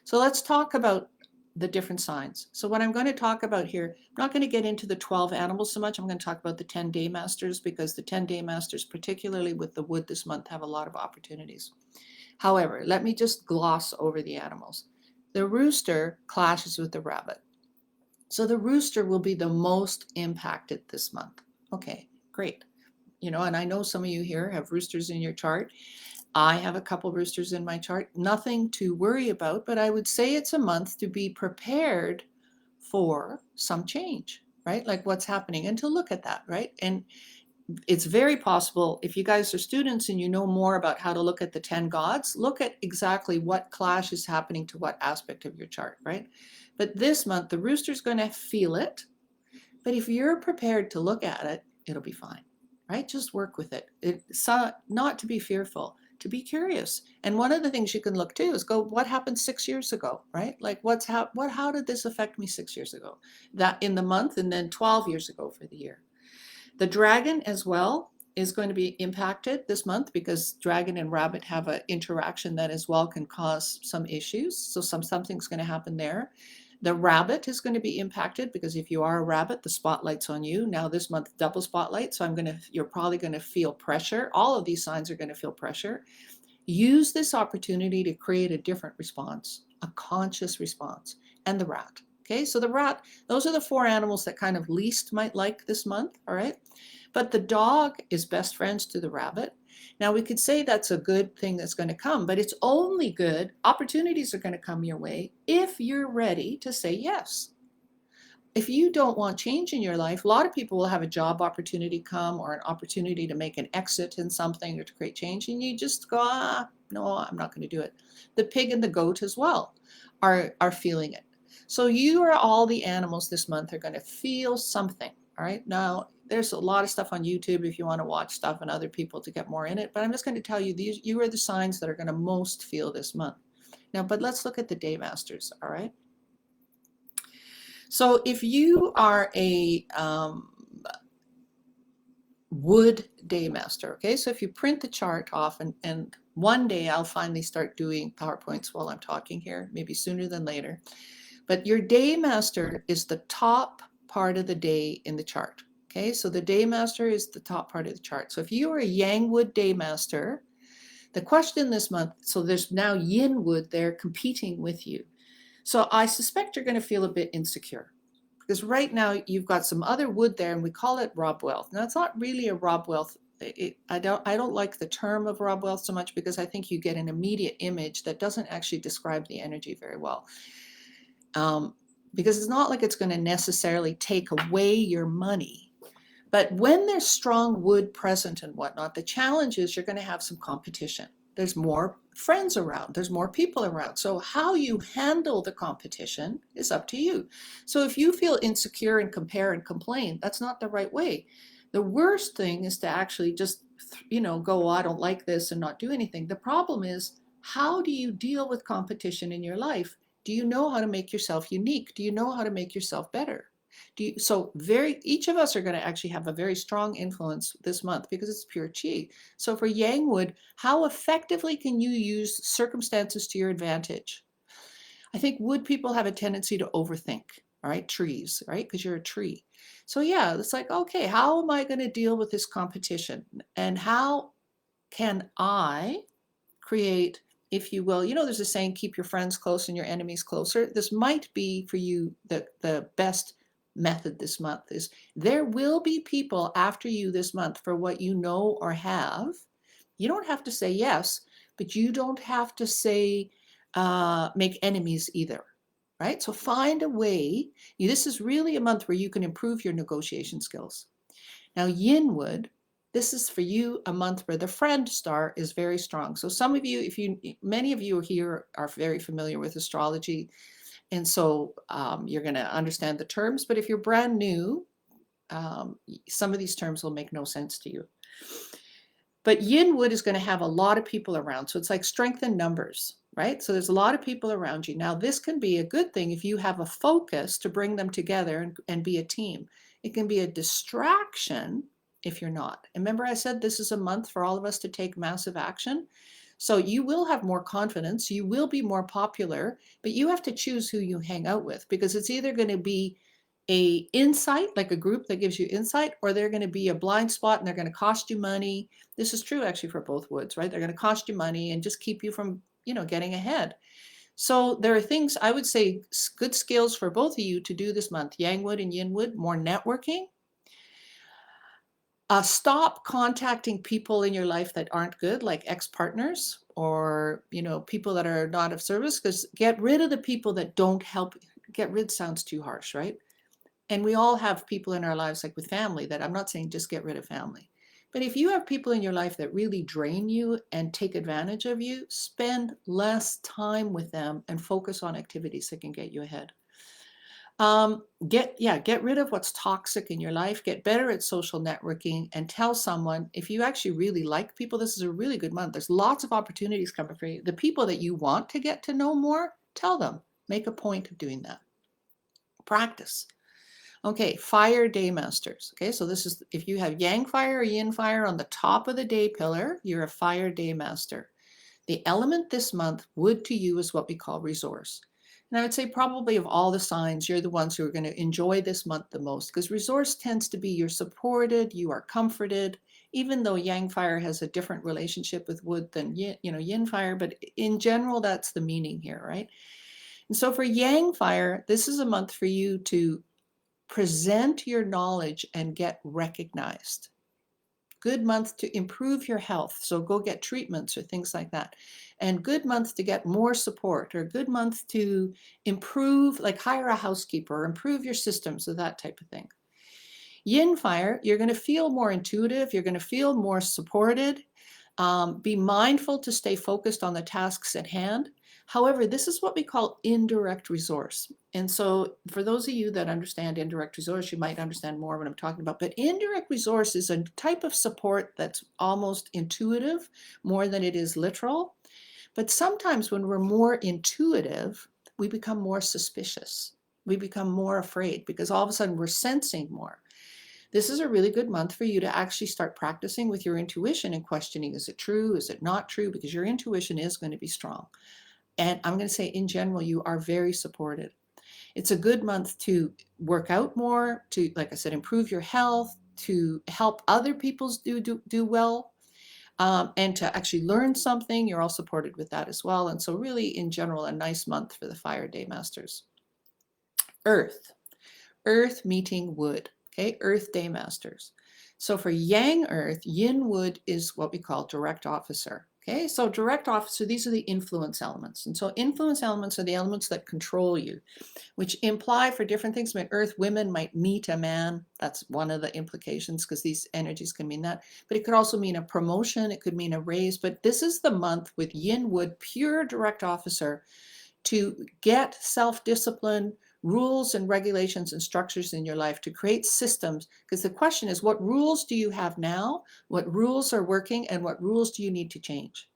So let's talk about the different signs. So what I'm going to talk about here, I'm not going to get into the 12 animals so much. I'm going to talk about the 10 day masters because the 10 day masters, particularly with the wood this month, have a lot of opportunities. However, let me just gloss over the animals. The rooster clashes with the rabbit. So the rooster will be the most impacted this month. Okay, great. And I know some of you here have roosters in your chart. I have a couple roosters in my chart. Nothing to worry about, but I would say it's a month to be prepared for some change, right? Like what's happening and to look at that, right? And it's very possible, if you guys are students and you know more about how to look at the 10 gods, look at exactly what clash is happening to what aspect of your chart, right? But this month, the rooster's going to feel it. But if you're prepared to look at it, it'll be fine, right? Just work with it. It's not to be fearful, to be curious. And one of the things you can look to is go, what happened 6 years ago, right? Like how did this affect me 6 years ago? That in the month, and then 12 years ago for the year. The dragon as well is going to be impacted this month because dragon and rabbit have an interaction that as well can cause some issues. So something's going to happen there. The rabbit is going to be impacted because if you are a rabbit, the spotlight's on you. Now this month, double spotlight. So you're probably going to feel pressure. All of these signs are going to feel pressure. Use this opportunity to create a different response, a conscious response. And the rat. Okay, so the rat, those are the 4 animals that kind of least might like this month, all right? But the dog is best friends to the rabbit. Now we could say that's a good thing that's going to come, but it's only good, opportunities are going to come your way if you're ready to say yes. If you don't want change in your life, a lot of people will have a job opportunity come or an opportunity to make an exit in something or to create change, and you just go, no, I'm not going to do it. The pig and the goat as well are feeling it. So you are all the animals this month are going to feel something, all right? Now, there's a lot of stuff on YouTube if you want to watch stuff and other people to get more in it, but I'm just going to tell you, you are the signs that are going to most feel this month. Now, but let's look at the day masters, all right? So if you are a wood day master, okay, so if you print the chart off, and one day I'll finally start doing PowerPoints while I'm talking here, maybe sooner than later. But your day master is the top part of the day in the chart. Okay, so the day master is the top part of the chart. So if you are a yang wood day master, the question this month, so there's now yin wood there competing with you. So I suspect you're going to feel a bit insecure because right now you've got some other wood there and we call it rob wealth. Now it's not really a rob wealth. I don't like the term of rob wealth so much because I think you get an immediate image that doesn't actually describe the energy very well. Because it's not like it's going to necessarily take away your money. But when there's strong wood present and whatnot, the challenge is you're going to have some competition. There's more friends around. There's more people around. So how you handle the competition is up to you. So if you feel insecure and compare and complain, that's not the right way. The worst thing is to actually just, go, I don't like this and not do anything. The problem is, how do you deal with competition in your life? Do you know how to make yourself unique? Do you know how to make yourself better? Each of us are going to actually have a very strong influence this month because it's pure chi. So for Yang Wood, how effectively can you use circumstances to your advantage? I think wood people have a tendency to overthink, all right? Trees, right? Because you're a tree. So yeah, it's like, okay, how am I going to deal with this competition? And how can I create, if you will, there's a saying, keep your friends close and your enemies closer. This might be for you the best method this month is there will be people after you this month for what you know or have. You don't have to say yes, but you don't have to say make enemies either, right? So find a way. This is really a month where you can improve your negotiation skills. Now, Yin Wood, this is for you a month where the friend star is very strong. So some of you, many of you here are very familiar with astrology, and so you're going to understand the terms. But if you're brand new, some of these terms will make no sense to you. But Yin Wood is going to have a lot of people around. So it's like strength in numbers, right? So there's a lot of people around you. Now, this can be a good thing if you have a focus to bring them together and be a team. It can be a distraction if you're not. And remember, I said this is a month for all of us to take massive action. So you will have more confidence, you will be more popular, but you have to choose who you hang out with because it's either going to be a insight, like a group that gives you insight, or they're going to be a blind spot and they're going to cost you money. This is true actually for both woods, right? They're going to cost you money and just keep you from, getting ahead. So there are things, I would say, good skills for both of you to do this month, Yang Wood and Yin Wood, more networking. Stop contacting people in your life that aren't good, like ex-partners or, people that are not of service, because get rid of the people that don't help. Get rid sounds too harsh, right? And we all have people in our lives, like with family, that I'm not saying just get rid of family. But if you have people in your life that really drain you and take advantage of you, spend less time with them and focus on activities that can get you ahead. Get rid of what's toxic in your life, get better at social networking, and tell someone, if you actually really like people, this is a really good month. There's lots of opportunities coming for you. The people that you want to get to know more, tell them. Make a point of doing that. Practice. Okay, fire day masters. Okay, so this is, if you have yang fire or yin fire on the top of the day pillar, you're a fire day master. The element this month, wood to you, is what we call resource. And I would say probably of all the signs, you're the ones who are going to enjoy this month the most, because resource tends to be you're supported, you are comforted, even though yang fire has a different relationship with wood than yin fire, but in general, that's the meaning here, right? And so for yang fire, this is a month for you to present your knowledge and get recognized. Good month to improve your health, so go get treatments or things like that. And good month to get more support, or good month to improve, like hire a housekeeper or improve your systems, or that type of thing. Yin fire, you're going to feel more intuitive, you're going to feel more supported. Be mindful to stay focused on the tasks at hand. However, this is what we call indirect resource. And so for those of you that understand indirect resource, you might understand more what I'm talking about. But indirect resource is a type of support that's almost intuitive more than it is literal. But sometimes when we're more intuitive, we become more suspicious. We become more afraid because all of a sudden we're sensing more. This is a really good month for you to actually start practicing with your intuition and questioning, is it true? Is it not true? Because your intuition is going to be strong. And I'm going to say in general, you are very supported. It's a good month to work out more, to, like I said, improve your health, to help other people do well, and to actually learn something. You're all supported with that as well. And so really, in general, a nice month for the Fire Day Masters. Earth meeting wood. Okay, Earth Day Masters. So for Yang Earth, Yin Wood is what we call direct officer. Okay, so direct officer, these are the influence elements. And so influence elements are the elements that control you, which imply for different things. I mean, Earth women might meet a man. That's one of the implications, because these energies can mean that. But it could also mean a promotion. It could mean a raise. But this is the month with Yin Wood, pure direct officer, to get self-discipline, rules and regulations and structures in your life, to create systems. Because the question is, what rules do you have now? What rules are working, and what rules do you need to change?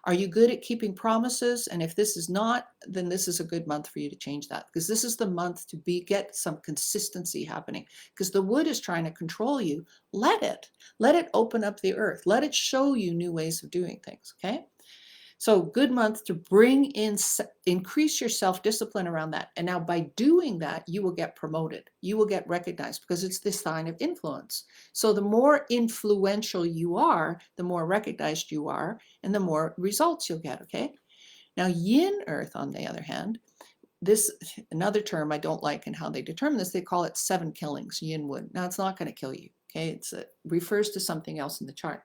Are you good at keeping promises? And if this is not, then this is a good month for you to change that, because this is the month to get some consistency happening, because the wood is trying to control you. Let it open up the earth. Let it show you new ways of doing things. Okay. So good month to bring in, increase your self-discipline around that. And now by doing that, you will get promoted. You will get recognized, because it's this sign of influence. So the more influential you are, the more recognized you are, and the more results you'll get, okay? Now Yin Earth, on the other hand, this, another term I don't like in how they determine this, they call it 7 killings, Yin Wood. Now it's not going to kill you, okay? It refers to something else in the chart.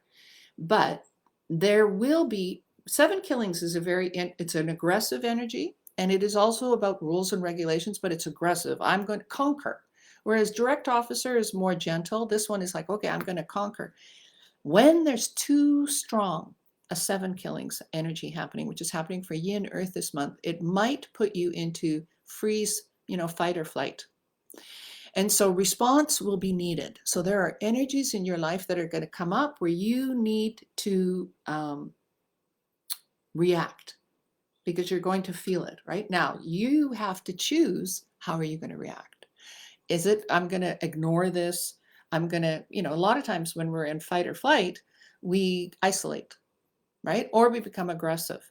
But there will be 7 killings is it's an aggressive energy, and it is also about rules and regulations, but it's aggressive. I'm going to conquer. Whereas direct officer is more gentle. This one is like, okay, I'm going to conquer. When there's too strong a 7 killings energy happening, which is happening for Yin Earth this month, it might put you into freeze, fight or flight. And so response will be needed. So there are energies in your life that are going to come up where you need to react, because you're going to feel it. Right now, you have to choose, how are you going to react? Is it, I'm going to ignore this? I'm going to, a lot of times when we're in fight or flight, we isolate, right? Or we become aggressive.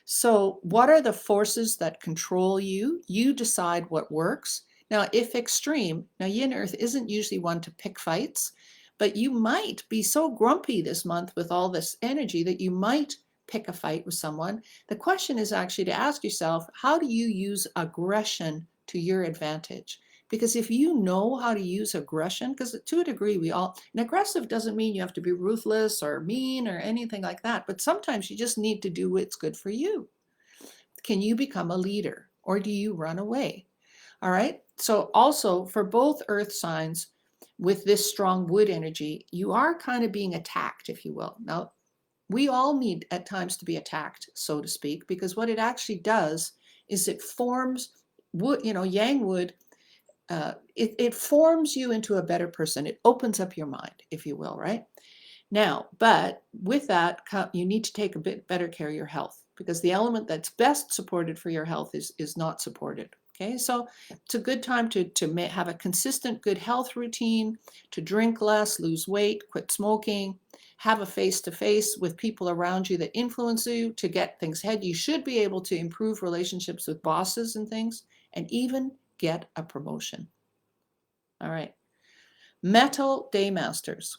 So what are the forces that control you? You decide what works. Now, if extreme, now Yin Earth isn't usually one to pick fights, but you might be so grumpy this month with all this energy that you might pick a fight with someone. The question is actually to ask yourself, how do you use aggression to your advantage? Because if you know how to use aggression, because to a degree and aggressive doesn't mean you have to be ruthless or mean or anything like that, but sometimes you just need to do what's good for you. Can you become a leader, or do you run away? All right. So also for both earth signs, with this strong wood energy, you are kind of being attacked, if you will. Now, we all need at times to be attacked, so to speak, because what it actually does is it forms wood, yang wood, it forms you into a better person. It opens up your mind, if you will, right? Now, but with that, you need to take a bit better care of your health, because the element that's best supported for your health is not supported. Okay, so it's a good time to have a consistent good health routine, to drink less, lose weight, quit smoking, have a face-to-face with people around you that influence you to get things ahead. You should be able to improve relationships with bosses and things, and even get a promotion. All right. Metal day masters.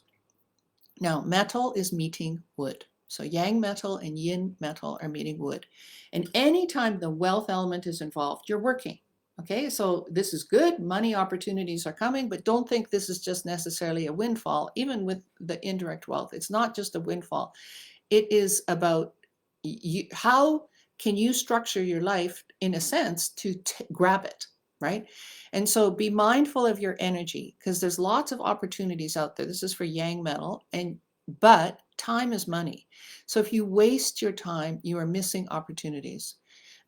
Now, metal is meeting wood. So yang metal and yin metal are meeting wood. And anytime the wealth element is involved, you're working. Okay, so this is good. Money opportunities are coming, but don't think this is just necessarily a windfall. Even with the indirect wealth, it's not just a windfall. It is about how can you structure your life in a sense to grab it, right? And so be mindful of your energy, because there's lots of opportunities out there. This is for yang metal, but time is money. So if you waste your time, you are missing opportunities.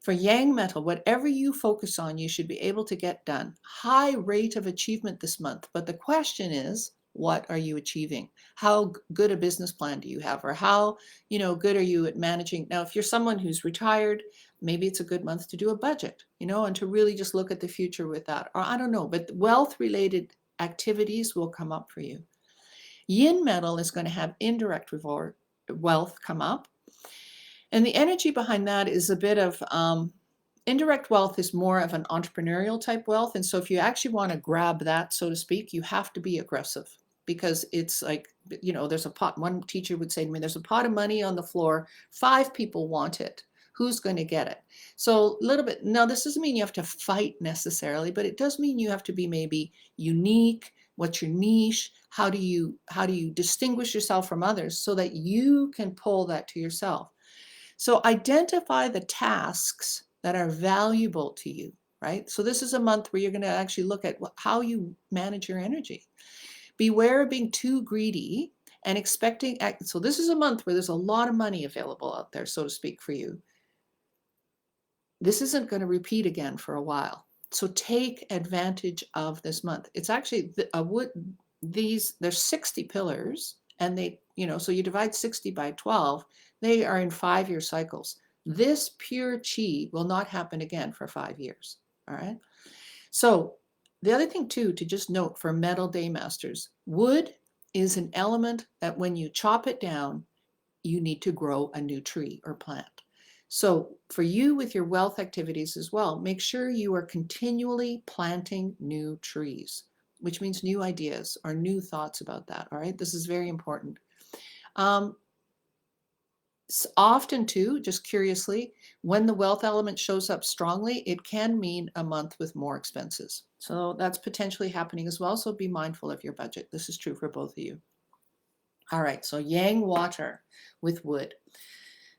For yang metal, whatever you focus on, you should be able to get done. High rate of achievement this month. But the question is, what are you achieving? How good a business plan do you have? Or how, good are you at managing? Now, if you're someone who's retired, maybe it's a good month to do a budget, and to really just look at the future with that. Or I don't know, but wealth-related activities will come up for you. Yin metal is going to have indirect wealth come up. And the energy behind that is a bit of indirect wealth is more of an entrepreneurial type wealth. And so if you actually want to grab that, so to speak, you have to be aggressive, because it's like, there's a pot. One teacher would say to me, there's a pot of money on the floor. 5 people want it. Who's going to get it? So a little bit. Now, this doesn't mean you have to fight necessarily, but it does mean you have to be maybe unique. What's your niche? How do you distinguish yourself from others so that you can pull that to yourself? So identify the tasks that are valuable to you, right? So this is a month where you're going to actually look at how you manage your energy. Beware of being too greedy and expecting. So this is a month where there's a lot of money available out there, so to speak, for you. This isn't going to repeat again for a while. So take advantage of this month. It's actually there's 60 pillars, and so you divide 60 by 12. They are in 5-year cycles. This pure chi will not happen again for 5 years. All right. So the other thing too, to just note for metal day masters, wood is an element that when you chop it down, you need to grow a new tree or plant. So for you with your wealth activities as well, make sure you are continually planting new trees, which means new ideas or new thoughts about that. All right. This is very important. Often too, just curiously, when the wealth element shows up strongly, it can mean a month with more expenses. So that's potentially happening as well. So be mindful of your budget. This is true for both of you. All right, so yang water with wood.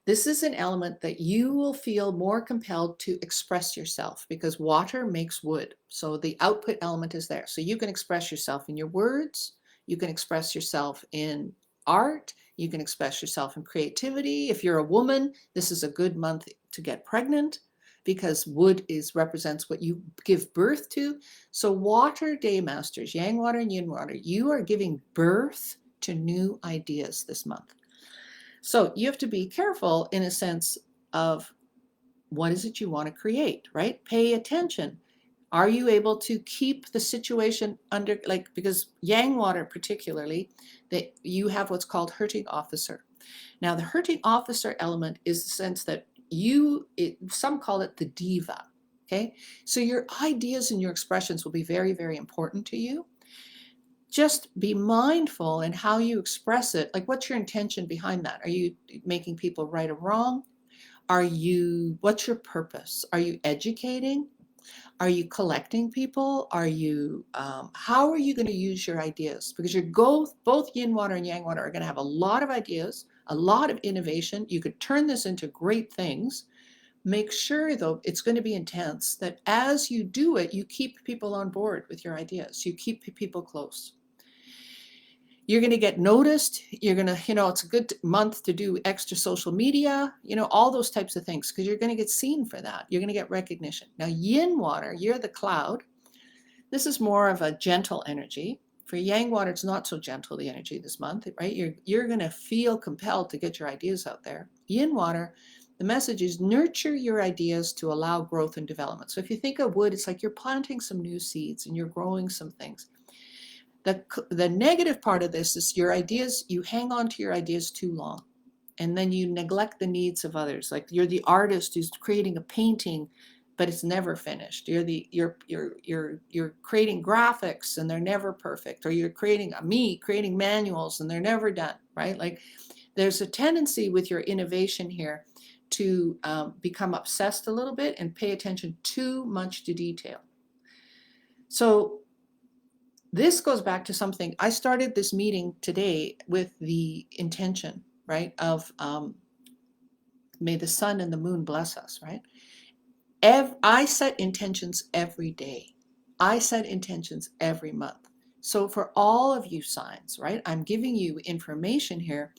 This is an element that you will feel more compelled to express yourself, because water makes wood. So the output element is there. So you can express yourself in your words. You can express yourself in art. You can express yourself in creativity. If you're a woman, this is a good month to get pregnant, because wood represents what you give birth to. So water day masters, yang water and yin water, you are giving birth to new ideas this month. So you have to be careful in a sense of what is it you want to create, right? Pay attention. Are you able to keep the situation under, because yang water particularly, that you have what's called hurting officer. Now the hurting officer element is the sense that some call it the diva, okay? So your ideas and your expressions will be very, very important to you. Just be mindful in how you express it. Like, what's your intention behind that? Are you making people right or wrong? What's your purpose? Are you educating? Are you collecting people? How are you going to use your ideas? Because both yin water and yang water are going to have a lot of ideas, a lot of innovation. You could turn this into great things. Make sure, though, it's going to be intense, that as you do it, you keep people on board with your ideas. You keep people close. You're going to get noticed. You're going to, it's a good month to do extra social media, all those types of things, because you're going to get seen for that. You're going to get recognition. Now, yin water, you're the cloud. This is more of a gentle energy. For yang water, it's not so gentle, the energy this month, right? You're going to feel compelled to get your ideas out there. Yin water, the message is nurture your ideas to allow growth and development. So if you think of wood, it's like you're planting some new seeds and you're growing some things. The negative part of this is your ideas, you hang on to your ideas too long, and then you neglect the needs of others. Like you're the artist who's creating a painting, but it's never finished. You're creating graphics and they're never perfect, or you're creating manuals and they're never done, right? Like there's a tendency with your innovation here to become obsessed a little bit and pay attention too much to detail. So this goes back to something. I started this meeting today with the intention, right, of may the sun and the moon bless us, right? I set intentions every day. I set intentions every month. So for all of you signs, right, I'm giving you information here,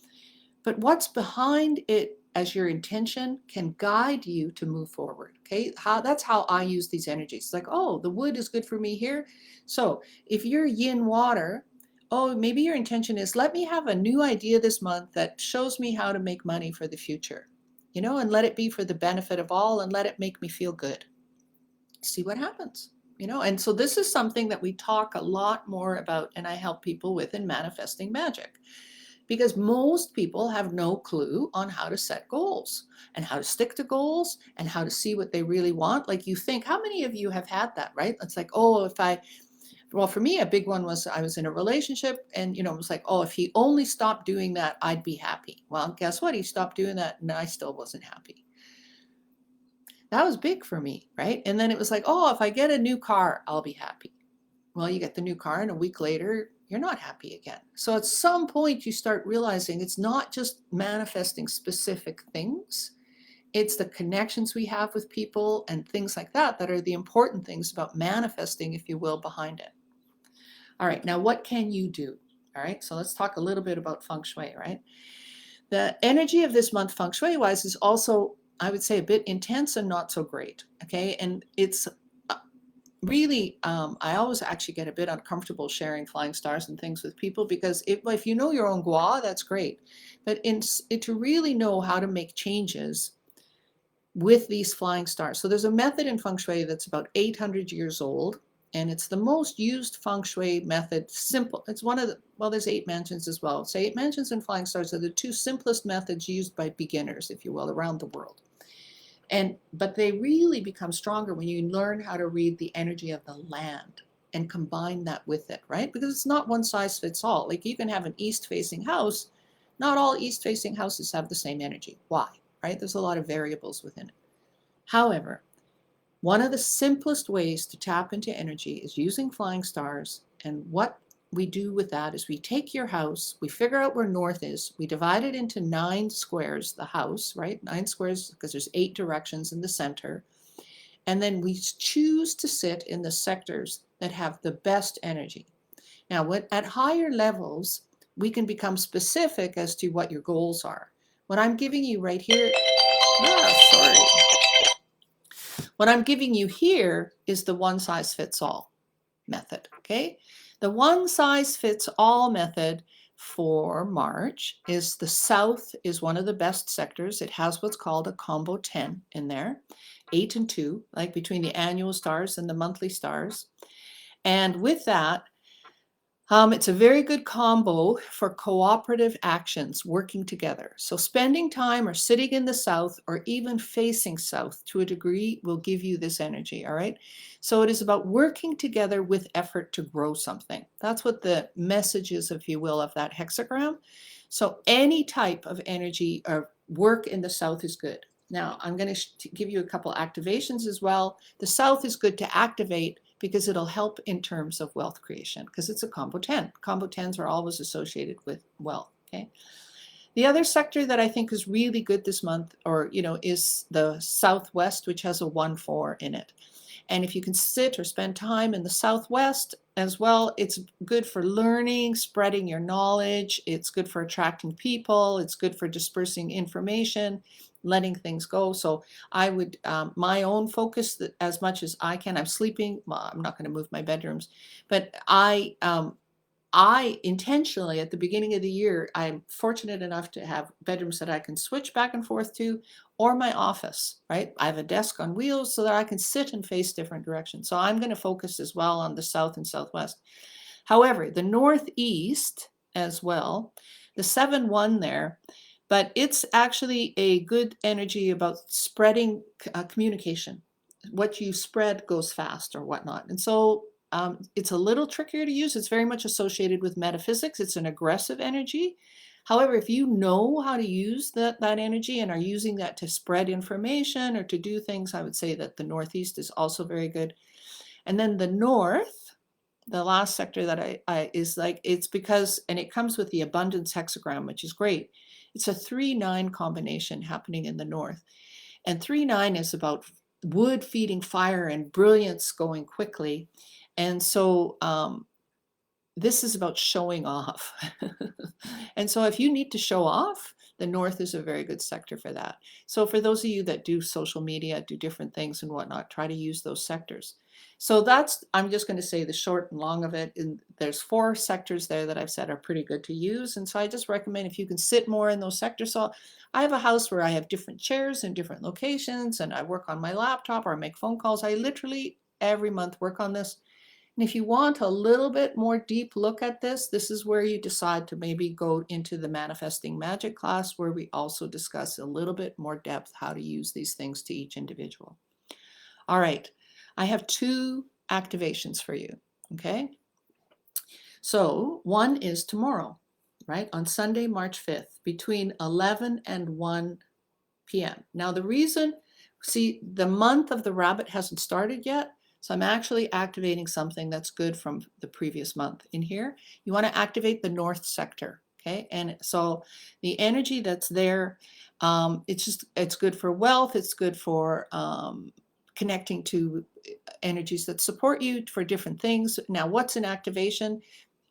but what's behind it as your intention can guide you to move forward, okay? That's how I use these energies. It's like, oh, the wood is good for me here. So if you're yin water, oh, maybe your intention is, let me have a new idea this month that shows me how to make money for the future, and let it be for the benefit of all and let it make me feel good. See what happens, and so this is something that we talk a lot more about and I help people with in manifesting magic. Because most people have no clue on how to set goals and how to stick to goals and how to see what they really want. Like you think, how many of you have had that, right? It's like, oh, well, for me, a big one was I was in a relationship and, it was like, oh, if he only stopped doing that, I'd be happy. Well, guess what? He stopped doing that and I still wasn't happy. That was big for me, right? And then it was like, oh, if I get a new car, I'll be happy. Well, you get the new car and a week later, you're not happy again. So at some point you start realizing it's not just manifesting specific things. It's the connections we have with people and things like that that are the important things about manifesting, if you will, behind it. All right, now what can you do? All right, so let's talk a little bit about Feng Shui, right? The energy of this month, Feng Shui-wise, is also, I would say, a bit intense and not so great, okay? And it's really, I always actually get a bit uncomfortable sharing flying stars and things with people because if you know your own gua, that's great. But to really know how to make changes with these flying stars. So there's a method in Feng Shui that's about 800 years old, and it's the most used Feng Shui method. Simple. It's one of the, well, there's 8 mansions as well. So 8 mansions and flying stars are the 2 simplest methods used by beginners, if you will, around the world. But they really become stronger when you learn how to read the energy of the land and combine that with it, right? Because it's not one size fits all. Like you can have an east-facing house. Not all east-facing houses have the same energy. Why, right? There's a lot of variables within it. However, one of the simplest ways to tap into energy is using flying stars. And what we do with that is we take your house, we figure out where north is, we divide it into 9 squares, the house, right? 9 squares because there's 8 directions in the center. And then we choose to sit in the sectors that have the best energy. Now, at higher levels, we can become specific as to what your goals are. What I'm giving you right here, what I'm giving you here is the one size fits all method, okay? The one size fits all method for March is the south is one of the best sectors. It has what's called a combo 10 in there, 8 and 2, like between the annual stars and the monthly stars. And with that, it's a very good combo for cooperative actions, working together. So spending time or sitting in the south or even facing south to a degree will give you this energy, all right? So it is about working together with effort to grow something. That's what the message is, if you will, of that hexagram. So any type of energy or work in the south is good. Now, I'm going to give you a couple activations as well. The south is good to activate because it'll help in terms of wealth creation, because it's a combo 10. Combo 10s are always associated with wealth, okay? The other sector that I think is really good this month, or, is the Southwest, which has a 1-4 in it. And if you can sit or spend time in the Southwest, as well. It's good for learning, spreading your knowledge. It's good for attracting people. It's good for dispersing information, letting things go. So I would, my own focus as much as I can, I'm sleeping, well, I'm not going to move my bedrooms, but I intentionally, at the beginning of the year, I'm fortunate enough to have bedrooms that I can switch back and forth to, or my office, right? I have a desk on wheels so that I can sit and face different directions. So I'm going to focus as well on the south and southwest. However, the northeast as well, the 7-1 there, but it's actually a good energy about spreading communication. What you spread goes fast or whatnot. And so it's a little trickier to use. It's very much associated with metaphysics. It's an aggressive energy. However, if you know how to use that energy and are using that to spread information or to do things, I would say that the northeast is also very good. And then the north, the last sector that I is like, it's because, and it comes with the abundance hexagram, which is great. It's a 3-9 combination happening in the north. And 3-9 is about wood feeding fire and brilliance going quickly. And so this is about showing off. And so if you need to show off, the north is a very good sector for that. So for those of you that do social media, do different things and whatnot, try to use those sectors. So that's, I'm just going to say the short and long of it. And there's 4 sectors there that I've said are pretty good to use. And so I just recommend if you can sit more in those sectors. So I have a house where I have different chairs in different locations and I work on my laptop or I make phone calls. I literally every month work on this. And if you want a little bit more deep look at this, this is where you decide to maybe go into the manifesting magic class, where we also discuss a little bit more depth how to use these things to each individual. All right, I have 2 activations for you, okay? So one is tomorrow, right? On Sunday, March 5th, between 11 and 1 p.m. Now the reason, see, the month of the rabbit hasn't started yet. So I'm actually activating something that's good from the previous month in here. You want to activate the north sector, okay? And so the energy that's there, it's good for wealth. It's good for connecting to energies that support you for different things. Now, what's an activation?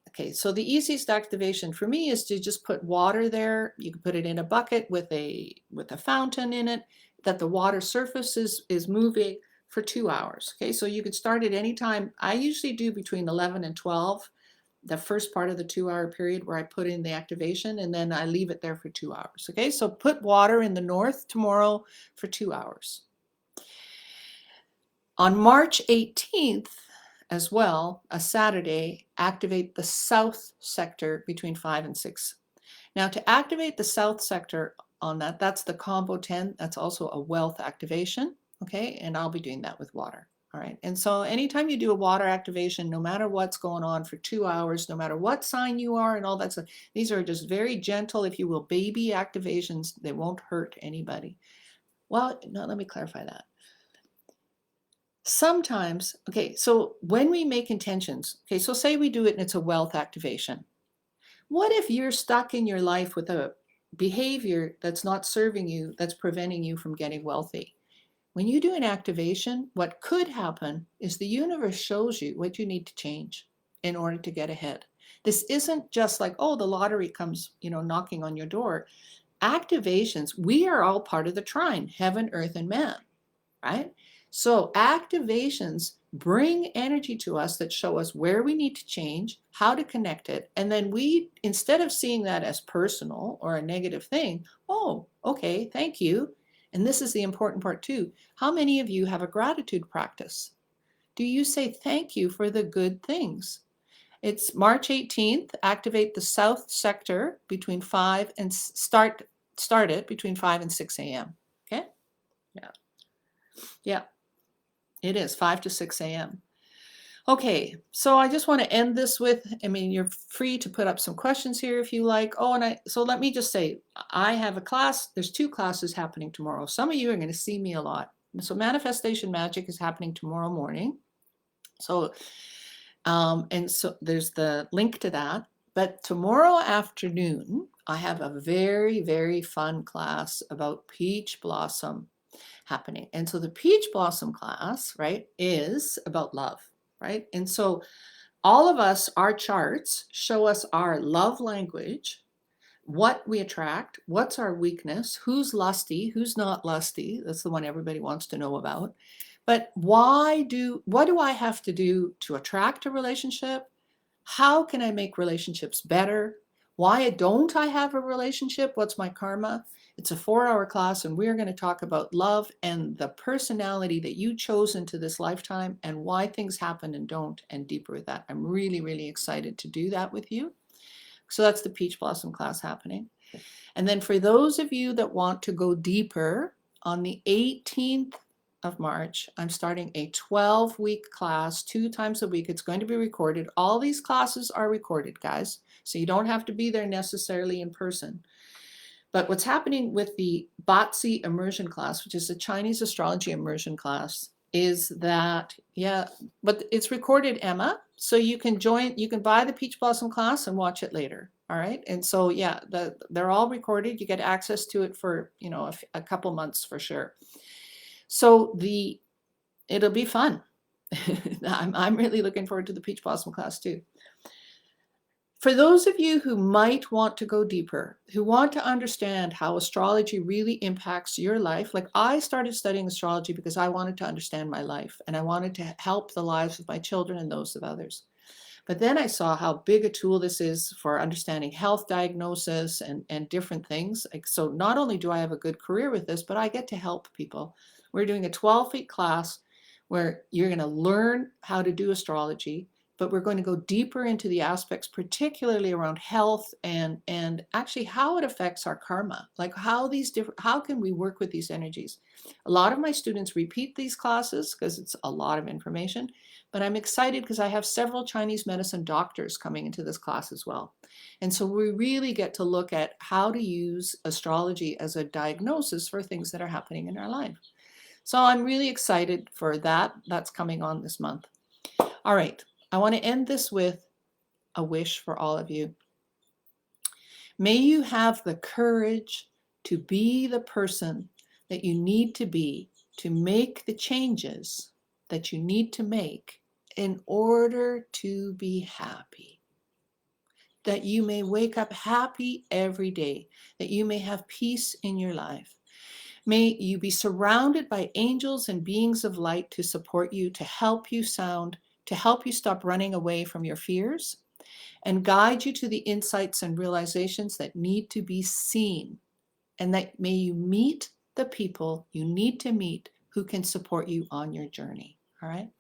Okay, so the easiest activation for me is to just put water there. You can put it in a bucket with a fountain in it, that the water surface is moving for 2 hours. Okay, so you could start at any time. I usually do between 11 and 12, the first part of the 2-hour period where I put in the activation, and then I leave it there for 2 hours. Okay, so put water in the north tomorrow for 2 hours. On March 18th, as well, a Saturday, activate the south sector between 5 and 6. Now, to activate the south sector on that, that's the combo 10. That's also a wealth activation. Okay, and I'll be doing that with water. All right, and so anytime you do a water activation, no matter what's going on for 2 hours, no matter what sign you are and all that stuff, these are just very gentle, if you will, baby activations. They won't hurt anybody. Well, no, let me clarify that. Sometimes, okay, so when we make intentions, okay, so say we do it and it's a wealth activation. What if you're stuck in your life with a behavior that's not serving you, that's preventing you from getting wealthy? When you do an activation, what could happen is the universe shows you what you need to change in order to get ahead. This isn't just like, oh, the lottery comes, knocking on your door. Activations, we are all part of the trine, heaven, earth, and man, right? So activations bring energy to us that show us where we need to change, how to connect it. And then we, instead of seeing that as personal or a negative thing, oh, okay, thank you. And this is the important part too. How many of you have a gratitude practice? Do you say thank you for the good things? It's March 18th, activate the south sector between 5 and start it between 5 and 6 a.m. Okay? Yeah. Yeah. It is 5 to 6 a.m. Okay, so I just want to end this with, you're free to put up some questions here if you like. Oh, so let me just say, I have a class, there's 2 classes happening tomorrow. Some of you are going to see me a lot. So Manifestation Magic is happening tomorrow morning. So, and so there's the link to that. But tomorrow afternoon, I have a very, very fun class about peach blossom happening. And so the peach blossom class, right, is about love, right? And so all of us, our charts show us our love language, what we attract, what's our weakness, who's lusty, who's not lusty. That's the one everybody wants to know about. But what do I have to do to attract a relationship? How can I make relationships better? Why don't I have a relationship? What's my karma? It's a 4-hour class, and we're going to talk about love and the personality that you chose into this lifetime and why things happen and don't, and deeper with that. I'm really, really excited to do that with you. So that's the Peach Blossom class happening. And then for those of you that want to go deeper, on the 18th of March, I'm starting a 12-week class, 2 times a week. It's going to be recorded. All these classes are recorded, guys, so you don't have to be there necessarily in person. But what's happening with the Batsi immersion class, which is a Chinese astrology immersion class, is that, yeah, but it's recorded, Emma, so you can join, you can buy the Peach Blossom class and watch it later. All right. And so, yeah, they're all recorded. You get access to it for, you know, a couple months for sure. So it'll be fun. I'm really looking forward to the Peach Blossom class too. For those of you who might want to go deeper, who want to understand how astrology really impacts your life, like I started studying astrology because I wanted to understand my life and I wanted to help the lives of my children and those of others. But then I saw how big a tool this is for understanding health diagnosis and different things. Like, so not only do I have a good career with this, but I get to help people. We're doing a 12-week class where you're going to learn how to do astrology, but we're going to go deeper into the aspects, particularly around health and actually how it affects our karma, like how can we work with these energies. A lot of my students repeat these classes because it's a lot of information, but I'm excited because I have several Chinese medicine doctors coming into this class as well. And so we really get to look at how to use astrology as a diagnosis for things that are happening in our life. So I'm really excited for that. That's coming on this month. All right. I want to end this with a wish for all of you. May you have the courage to be the person that you need to be to make the changes that you need to make in order to be happy. That you may wake up happy every day, that you may have peace in your life. May you be surrounded by angels and beings of light to support you, to help you stop running away from your fears and guide you to the insights and realizations that need to be seen. And that may you meet the people you need to meet who can support you on your journey. All right.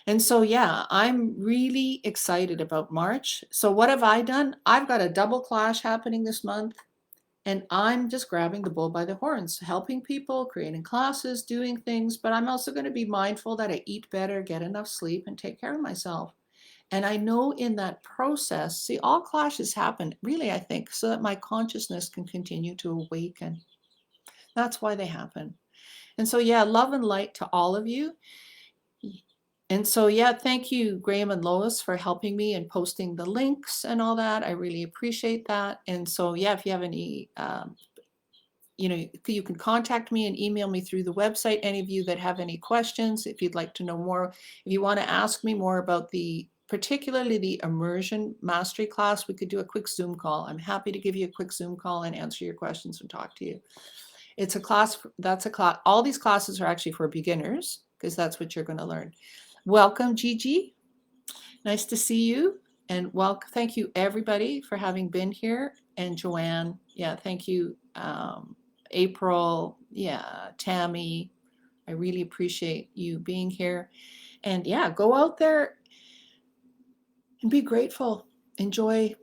And so, yeah, I'm really excited about March. So what have I done? I've got a double clash happening this month. And I'm just grabbing the bull by the horns, helping people, creating classes, doing things. But I'm also going to be mindful that I eat better, get enough sleep, and take care of myself. And I know in that process, see, all clashes happen, really, I think, so that my consciousness can continue to awaken. That's why they happen. And so, yeah, love and light to all of you. And so, yeah, thank you, Graham and Lois, for helping me and posting the links and all that. I really appreciate that. And so, yeah, if you have any, you can contact me and email me through the website. Any of you that have any questions, if you'd like to know more, if you want to ask me more about particularly the immersion mastery class, we could do a quick Zoom call. I'm happy to give you a quick Zoom call and answer your questions and talk to you. It's a class, all these classes are actually for beginners because that's what you're going to learn. Welcome, Gigi. Nice to see you. And thank you everybody for having been here. And Joanne, yeah, thank you. April, yeah, Tammy, I really appreciate you being here. And yeah, go out there and be grateful. Enjoy